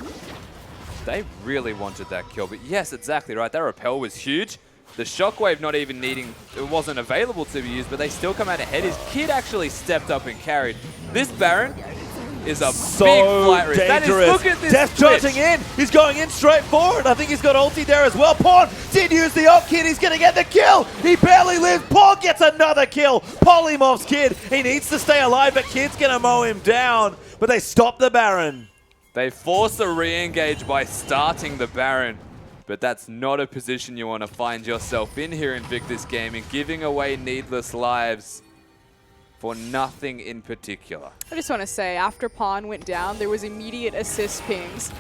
They really wanted that kill, but yes, exactly right. That Repel was huge. The Shockwave not even needing, it wasn't available to be used, but they still come out ahead. His Kid actually stepped up and carried. This Baron is a big flight risk. That is, look at this Death charging in. He's going in straight forward. I think he's got ulti there as well. Pawn did use the ult. Kid, he's going to get the kill. He barely lives. Pawn gets another kill. Polymoph's Kid. He needs to stay alive, but Kid's going to mow him down. But they stop the Baron. They force a re-engage by starting the Baron. But that's not a position you want to find yourself in here in Invictus Gaming, giving away needless lives for nothing in particular. I just want to say, after Pawn went down, there was immediate assist pings.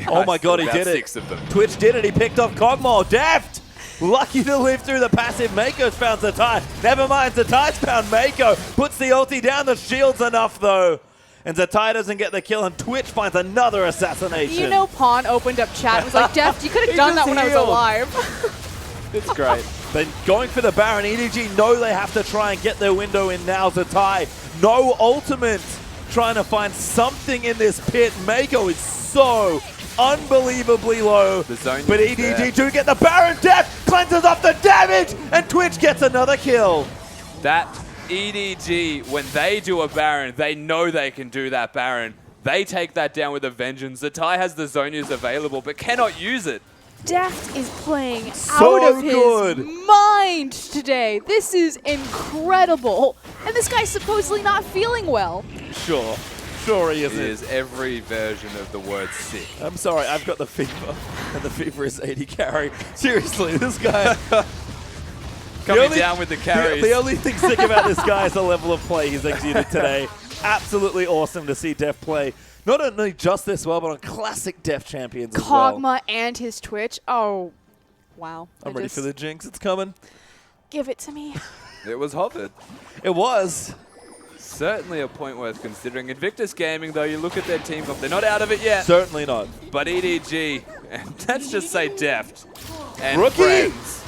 Oh my god, he did it. 6 of them. Twitch did it. He picked off Kog'Maw. Deft! Lucky to live through the passive. Mako's found Zatai. Never mind, Zatai's found Mako. Puts the ulti down. The shield's enough, though. And Zatai doesn't get the kill, and Twitch finds another assassination. You know, Pawn opened up chat and was like, Deft, you could have done that when I was alive. It's great. They're going for the Baron. EDG know they have to try and get their window in now. Zatai, no ultimate. Trying to find something in this pit. Mako is so unbelievably low. But EDG do get the Baron. Death cleanses off the damage, and Twitch gets another kill. That EDG, when they do a Baron, they know they can do that Baron. They take that down with a vengeance. Zatai has the Zonias available, but cannot use it. Deft is playing out of his mind today. This is incredible. And this guy's supposedly not feeling well. Sure he isn't. It is every version of the word sick. I'm sorry, I've got the fever, and the fever is 80 carry. Seriously, this guy... Coming down with the carries. The only thing sick about this guy is the level of play he's exuded today. Absolutely awesome to see Deft play. Not only just this well, but on classic Deft champions as well. Kog'Maw and his Twitch. Oh, wow. I'm ready for the jinx. It's coming. Give it to me. It was hovered. It was. Certainly a point worth considering. Invictus Gaming, though, you look at their team comp, they're not out of it yet. Certainly not. But EDG, and let's just say Deft and Rookie! friends.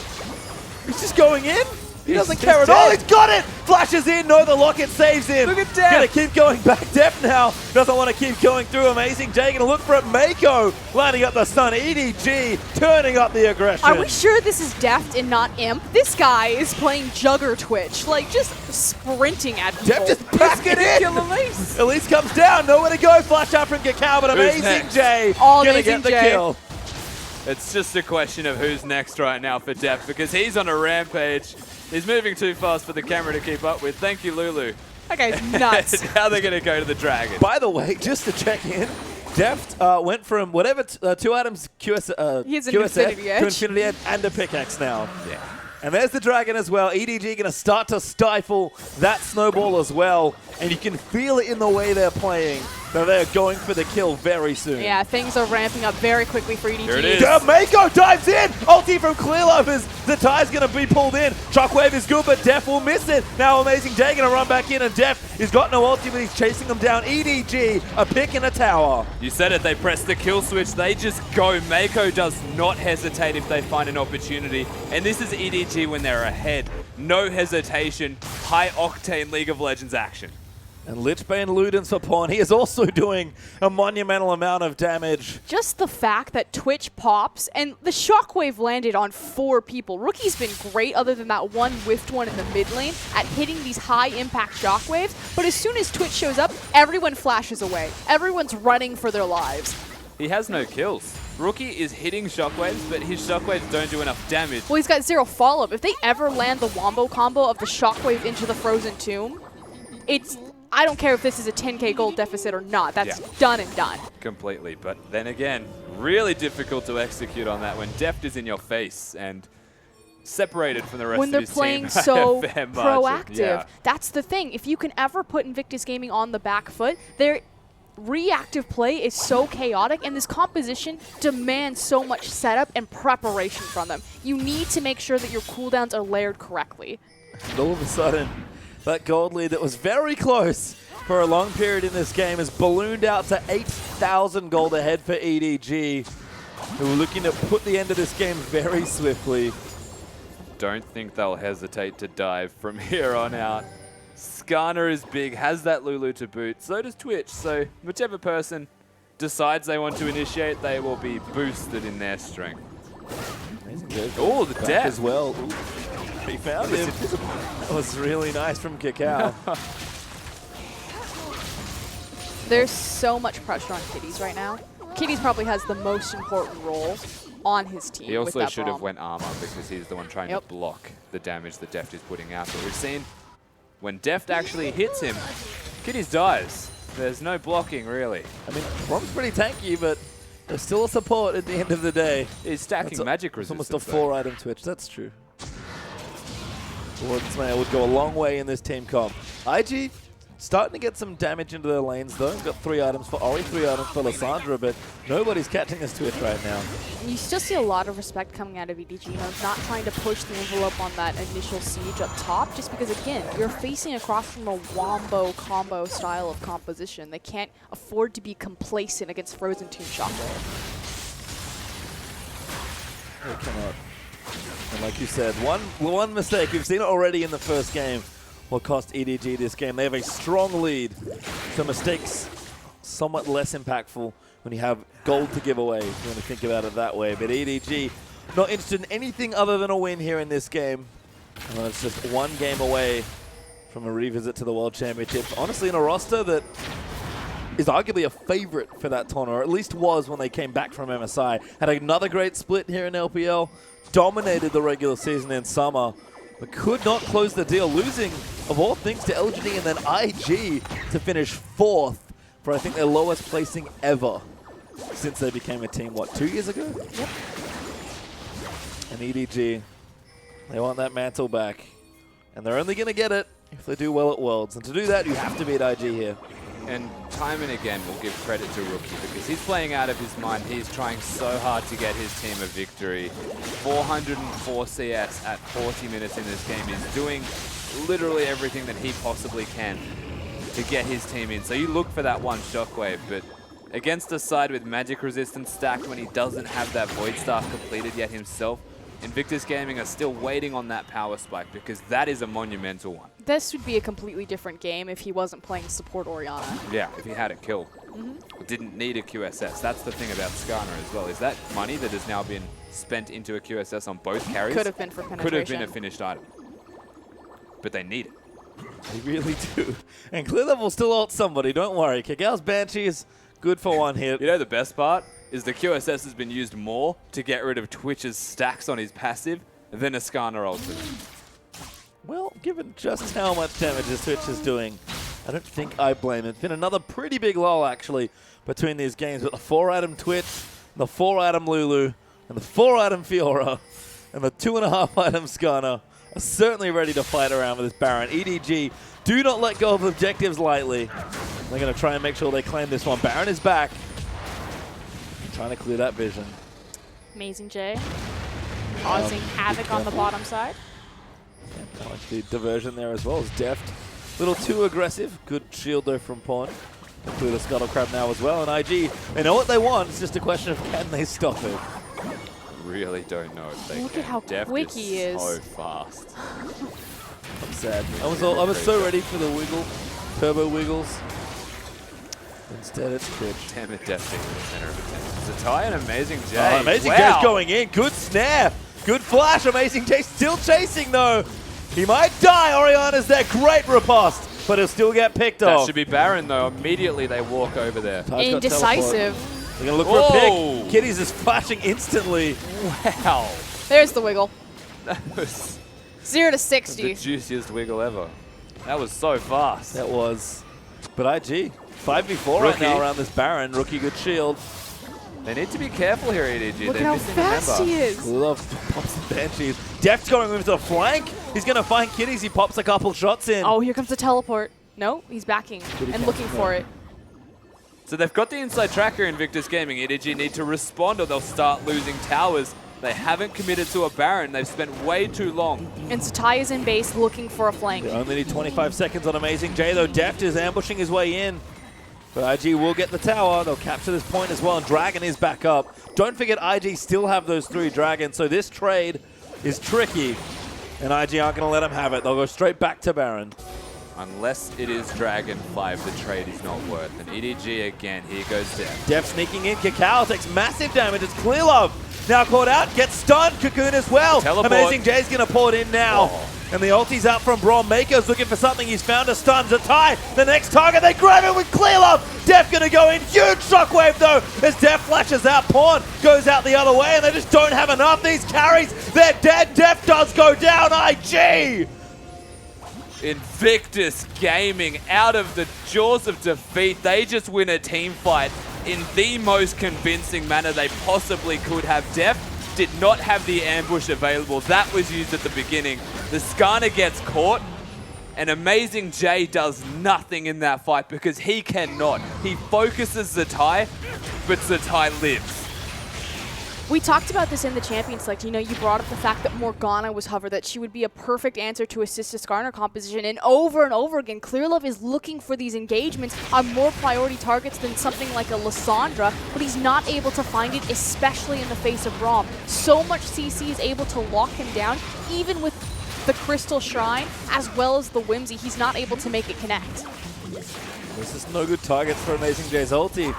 He's just going in. He doesn't care at all. He's got it. Flashes in. No, the locket saves him. Look at Deft. Gonna keep going back. Deft now doesn't want to keep going through. Amazing J gonna look for it. Mako lining up the stun. EDG turning up the aggression. Are we sure this is Deft and not Imp? This guy is playing Jugger Twitch, like just sprinting at people. Deft just back it in. Kill Elise. Elise comes down. Nowhere to go. Flash out from Cacao, but Amazing J gonna get the kill. It's just a question of who's next right now for Deft, because he's on a rampage. He's moving too fast for the camera to keep up with. Thank you, Lulu. That guy's nuts. How they're going to go to the Dragon. By the way, just to check in, Deft went from whatever 2 items QSF Infinity Edge. to Infinity Edge and a pickaxe now. Yeah. And there's the Dragon as well. EDG going to start to stifle that snowball as well. And you can feel it in the way they're playing. that they're going for the kill very soon. Yeah, things are ramping up very quickly for EDG. Here it is. Mako dives in! Ulti from Clearlove as Zatai's going to be pulled in. Shockwave is good, but Def will miss it. Now Amazing J going to run back in, and Def, he's got no ulti, but he's chasing them down. EDG, a pick in a tower. You said it, they press the kill switch. They just go. Mako does not hesitate if they find an opportunity. And this is EDG when they're ahead. No hesitation. High-octane League of Legends action. And Lichbane Ludens for Pawn. He is also doing a monumental amount of damage. Just the fact that Twitch pops and the Shockwave landed on 4 people. Rookie's been great other than that one whiffed one in the mid lane at hitting these high impact Shockwaves. But as soon as Twitch shows up, everyone flashes away. Everyone's running for their lives. He has no kills. Rookie is hitting Shockwaves, but his Shockwaves don't do enough damage. Well, he's got 0 follow-up. If they ever land the Wombo combo of the Shockwave into the Frozen Tomb, it's I don't care if this is a 10K gold deficit or not. That's done and done. Completely. But then again, really difficult to execute on that when Deft is in your face and separated from the rest when of they're his playing team. so Fair margin. proactive. Yeah. That's the thing. If you can ever put Invictus Gaming on the back foot, their reactive play is so chaotic, and this composition demands so much setup and preparation from them. You need to make sure that your cooldowns are layered correctly. And all of a sudden, that gold lead that was very close for a long period in this game has ballooned out to 8,000 gold ahead for EDG, who are looking to put the end of this game very swiftly. Don't think they'll hesitate to dive from here on out. Skarner is big, has that Lulu to boot. So does Twitch. So whichever person decides they want to initiate, they will be boosted in their strength. Oh, the death as well. Ooh. He found him. That was really nice from Kakao. There's so much pressure on Kitties right now. Kitties probably has the most important role on his team. He also with that should have bomb. went armor because he's the one trying to block the damage that Deft is putting out. But we've seen when Deft actually hits him, Kitties dies. There's no blocking, really. I mean, Brom's pretty tanky, but there's still a support at the end of the day. He's stacking magic resistance. It's almost a 4-item Twitch. That's true. Woodsmail would go a long way in this team comp. IG starting to get some damage into their lanes, though. Got 3 items for Ori, 3 items for Lissandra, but nobody's catching this Twitch right now. You still see a lot of respect coming out of EDG, you know, not trying to push the envelope on that initial siege up top, just because, again, you're facing across from a wombo combo style of composition. They can't afford to be complacent against Frozen Tomb Shockwave. They cannot. And like you said, one mistake, we've seen it already in the first game, will cost EDG this game. They have a strong lead, so mistakes somewhat less impactful when you have gold to give away, if you want to think about it that way. But EDG not interested in anything other than a win here in this game. And it's just one game away from a revisit to the World Championships. Honestly, in a roster that is arguably a favorite for that tournament, or at least was when they came back from MSI. Had another great split here in LPL, dominated the regular season in summer, but could not close the deal, losing, of all things, to LGD and then IG to finish 4th for, I think, their lowest placing ever since they became a team, what, 2 years ago? Yep. And EDG, they want that mantle back. And they're only going to get it if they do well at Worlds. And to do that, you have to beat IG here. And time and again, we'll give credit to Rookie because he's playing out of his mind. He's trying so hard to get his team a victory. 404 CS at 40 minutes in this game. He's doing literally everything that he possibly can to get his team in. So you look for that one Shockwave, but against a side with magic resistance stacked when he doesn't have that Void Staff completed yet himself, Invictus Gaming are still waiting on that power spike because that is a monumental one. This would be a completely different game if he wasn't playing support Orianna. Yeah, if he had a kill. Didn't need a QSS. That's the thing about Skarner as well, is that money that has now been spent into a QSS on both carries Could have been for penetration. could have been a finished item. But they need it. They really do. And Clear Level will still ult somebody, don't worry. Kagao's Banshee is good for one hit. You know the best part is the QSS has been used more to get rid of Twitch's stacks on his passive than a Skarner ultimate. Well, given just how much damage this Twitch is doing, I don't think I blame it. It's been another pretty big lull, actually, between these games. But the 4-item Twitch, the 4-item Lulu, and the 4-item Fiora, and the 2.5-item Skarner are certainly ready to fight around with this Baron. EDG do not let go of objectives lightly. They're going to try and make sure they claim this one. Baron is back. Trying to clear that vision. Amazing J. Causing havoc on the bottom side. Yeah, I like the diversion there as well as Deft. A little too aggressive. Good shield though from Pawn. They clear the Scuttle Crab now as well. And IG, they know what they want. It's just a question of can they stop it. Really don't know if they Look can. at how Deft quick he is. So fast. I'm sad. I was so ready for the wiggle, turbo wiggles. Instead, it's Twitch. Damn it, Deft in the center of attention. Zatai and Amazing J. Oh, Amazing J's going in. Good snare. Good flash. Amazing J still chasing though. He might die. Orianna's there. Great riposte. But he'll still get picked off. That should be Baron though. Immediately they walk over there. Indecisive. They're going to look for a pick. Kitties is flashing instantly. Wow. There's the wiggle. That was 0 to the 60. juiciest wiggle ever. That was so fast. That was. But IG, 5v4 right now around this Baron. Rookie good shield. They need to be careful here, EDG. Look They're at how missing fast a he member. is. Love pops the Banshees. Deft's going into the flank. He's going to find Kitties. He pops a couple shots in. Oh, here comes the teleport. No, he's backing and looking for it. So they've got the inside tracker in Victus Gaming. EDG need to respond or they'll start losing towers. They haven't committed to a Baron. They've spent way too long. And Satai is in base looking for a flank. They only need 25 seconds on Amazing J, though. Deft is ambushing his way in. But IG will get the tower. They'll capture this point as well, and Dragon is back up. Don't forget, IG still have those 3 dragons, so this trade is tricky. And IG aren't going to let them have it. They'll go straight back to Baron. Unless it is Dragon 5, the trade is not worth. And EDG again, here goes Deft. Deft sneaking in. Kakao takes massive damage. It's Clear Love. Now caught out, gets stunned. Cocoon as well. Teleport. Amazing J's going to pour it in now. Oh. And the ulti's out from Braun. Mako's looking for something. He's found a stun. Zatai, the next target. They grab it with Clear Love. Deft going to go in. Huge shockwave, though, as Deft flashes out. Pawn goes out the other way, and they just don't have enough. These carries, they're dead. Deft does go down. IG! Invictus Gaming out of the jaws of defeat. They just win a team fight in the most convincing manner they possibly could have. Deft did not have the ambush available. That was used at the beginning. The Skarner gets caught, and Amazing J does nothing in that fight because he cannot. He focuses Zatai, but Zatai lives. We talked about this in the Champion Select. You know, you brought up the fact that Morgana was hover, that she would be a perfect answer to assist a Skarner composition. And over again, Clearlove is looking for these engagements on more priority targets than something like a Lissandra, but he's not able to find it, especially in the face of Braum. So much CC is able to lock him down, even with the Crystal Shrine, as well as the Whimsy. He's not able to make it connect. This is no good targets for Amazing J's ulti.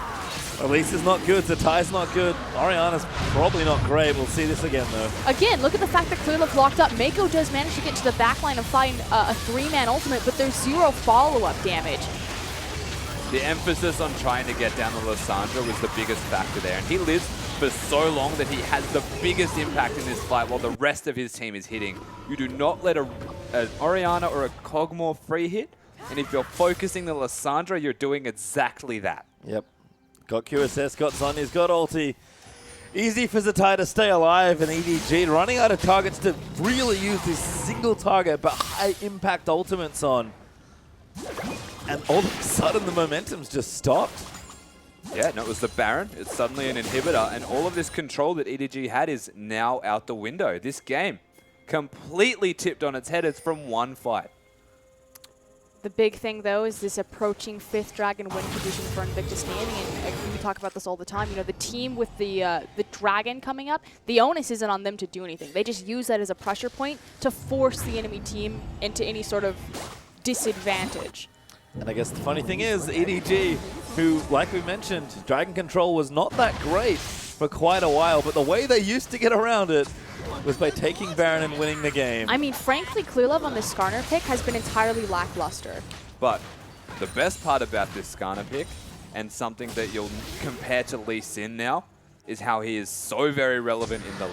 Elise is not good, Zatai's not good, Oriana's probably not great. We'll see this again, though. Again, look at the fact that Clearlove's locked up. Mako does manage to get to the backline and find a 3-man ultimate, but there's 0 follow-up damage. The emphasis on trying to get down the Lissandra was the biggest factor there, and he lives for so long that he has the biggest impact in this fight while the rest of his team is hitting. You do not let an Oriana or a Kog'Maw free hit, and if you're focusing the Lissandra, you're doing exactly that. Yep. Got QSS, got Sonya's, got ulti. Easy for Zatai to stay alive, and EDG running out of targets to really use this single target but high impact ultimates on. And all of a sudden the momentum's just stopped. Yeah, no, it was the Baron. It's suddenly an inhibitor, and all of this control that EDG had is now out the window. This game completely tipped on its head. It's from one fight. The big thing, though, is this approaching 5th Dragon win condition for Invictus Gaming, and we talk about this all the time. You know, the team with the Dragon coming up, the onus isn't on them to do anything. They just use that as a pressure point to force the enemy team into any sort of disadvantage. And I guess the funny thing is, EDG, who, like we mentioned, Dragon Control was not that great for quite a while, but the way they used to get around it was by taking Baron and winning the game. I mean, frankly, Clearlove on this Skarner pick has been entirely lackluster. But the best part about this Skarner pick, and something that you'll compare to Lee Sin now, is how he is so very relevant in the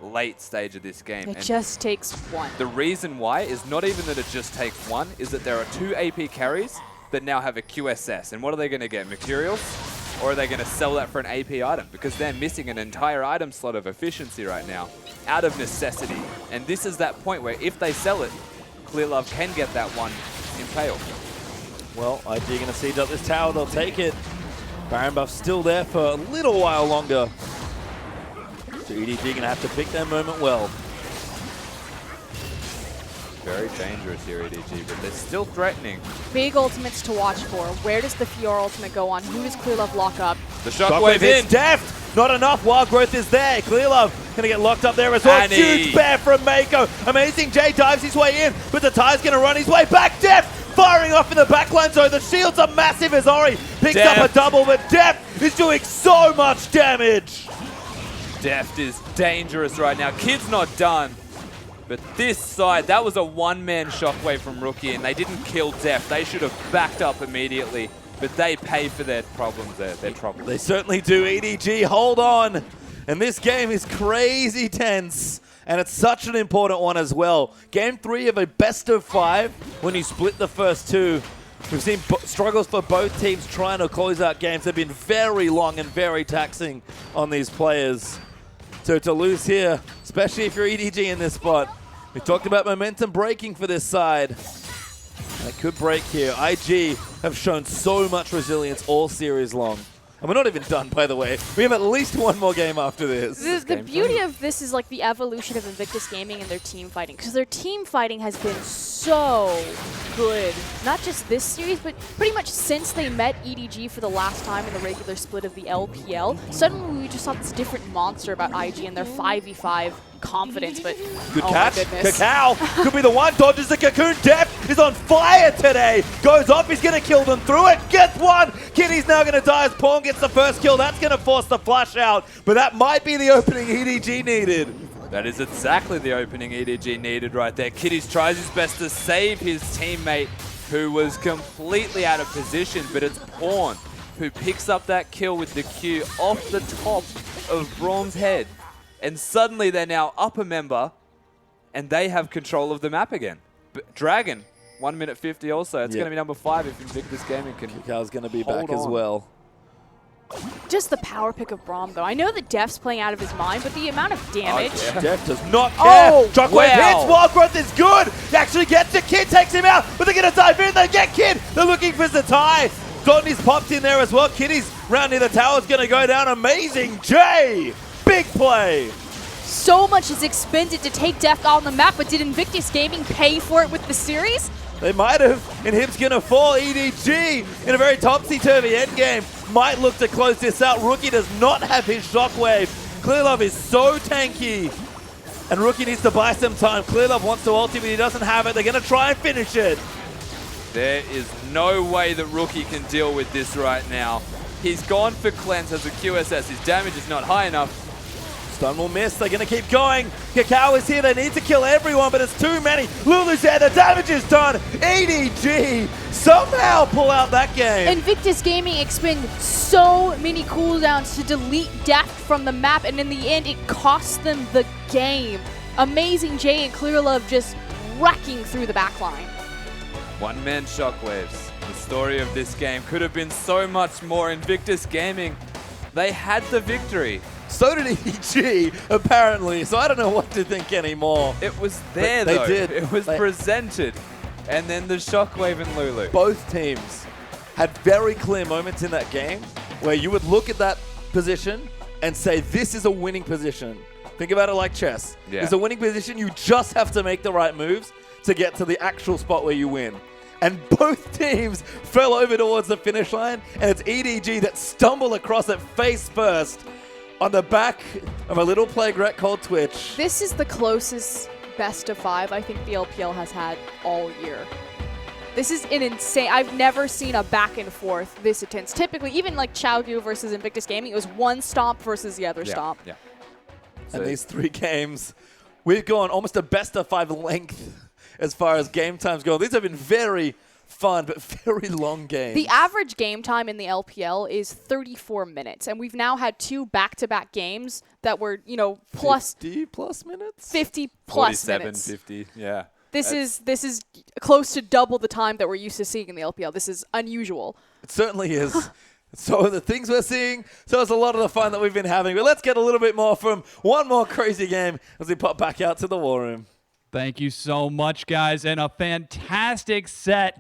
late stage of this game. It and just takes one. the reason why is not even that it just takes one, is that there are 2 AP carries that now have a QSS. And what are they going to get? Mercurials? Or are they going to sell that for an AP item? Because they're missing an entire item slot of efficiency right now, out of necessity. And this is that point where if they sell it, Clearlove can get that one in payoff. Well, IG going to siege up this tower. They'll take it. Baron buff's still there for a little while longer. So EDG going to have to pick their moment well. Very dangerous here, EDG, but they're still threatening. Big ultimates to watch for. Where does the Fiora ultimate go on? Who does Clearlove lock up? The shockwave in. Deft. Not enough. Wild Growth is there. Clearlove going to get locked up there as well. Annie. Huge bear from Mako. Amazing J dives his way in, but the Ty's going to run his way back. Deft firing off in the backline zone. The shields are massive as Ori picks up a double, but Deft is doing so much damage. Deft is dangerous right now. Kid's not done. But this side, that was a one-man shockwave from Rookie, and they didn't kill Deft. They should have backed up immediately, but they pay for their problems there, their troubles. They certainly do. EDG, hold on. And this game is crazy tense, and it's such an important one as well. Game 3 of a best of 5, when you split the first 2. We've seen struggles for both teams trying to close out games. They've been very long and very taxing on these players. So to lose here, especially if you're EDG in this spot, we talked about momentum breaking for this side. That could break here. IG have shown so much resilience all series long. And we're not even done, by the way. We have at least one more game after this. The beauty of this is like the evolution of Invictus Gaming and their team fighting, because their team fighting has been so good. Not just this series, but pretty much since they met EDG for the last time in the regular split of the LPL. Suddenly we just saw this different monster about IG and their 5v5 confidence, but good oh catch. My goodness. Cacao could be the one. Dodges the Cocoon. Def is on fire today. Goes off. He's going to kill them through it. Gets one. Kitty's now going to die as Pawn gets the first kill. That's going to force the flash out, but that might be the opening EDG needed. That is exactly the opening EDG needed right there. Kitties tries his best to save his teammate who was completely out of position, but it's Pawn who picks up that kill with the Q off the top of Braum's head. And suddenly they're now up a member, and they have control of the map again. But Dragon, 1 minute 50 also. It's going to be number 5 if Invictus Gaming can Cacao's going to be hold back as on. well. Just the power pick of Braum, though. I know that Def's playing out of his mind, but the amount of damage. Def does not care. Oh, Shockwave wow. hits. Wild Growth is good. He actually gets the Kid, takes him out, but they're going to dive in. They get Kid. They're looking for Zatai. Donnie's popped in there as well. Kitty's round near the tower is going to go down. Amazing J. Big play. So much is expended to take Def on the map, but did Invictus Gaming pay for it with the series? They might have, and Hip's going to fall. EDG in a very topsy-turvy endgame might look to close this out. Rookie does not have his Shockwave. Clearlove is so tanky, and Rookie needs to buy some time. Clearlove wants to ulti, but he doesn't have it. They're going to try and finish it. There is no way that Rookie can deal with this right now. He's gone for Cleanse as a QSS. His damage is not high enough. Stun will miss. They're going to keep going. Cacao is here. They need to kill everyone, but it's too many. Lulu's there. The damage is done. EDG somehow pull out that game. Invictus Gaming expend so many cooldowns to delete Def from the map, and in the end, it costs them the game. Amazing J and Clearlove just wrecking through the backline. One-man Shockwaves. The story of this game could have been so much more. Invictus Gaming, they had the victory. So did EDG, apparently, so I don't know what to think anymore. It was there, They though. did. It was presented. And then the Shockwave and Lulu. Both teams had very clear moments in that game where you would look at that position and say, this is a winning position. Think about it like chess. Yeah. It's a winning position. You just have to make the right moves to get to the actual spot where you win. And both teams fell over towards the finish line, and it's EDG that stumbled across it face first on the back of a little plague called Twitch. This is the closest best of 5 I think the LPL has had all year. This is an insane. I've never seen a back and forth this intense. Typically, even like Chaogu versus Invictus Gaming, it was one stomp versus the other stomp. Yeah. And these 3 games, we've gone almost a best of 5 length as far as game times go. These have been very fun, but very long games. The average game time in the LPL is 34 minutes, and we've now had 2 back-to-back games that were, you know, plus 50 plus minutes? 50 plus 47, minutes. 50, yeah. This is close to double the time that we're used to seeing in the LPL. This is unusual. It certainly is. So the things we're seeing, so it's a lot of the fun that we've been having. But let's get a little bit more from one more crazy game as we pop back out to the War Room. Thank you so much, guys, and a fantastic set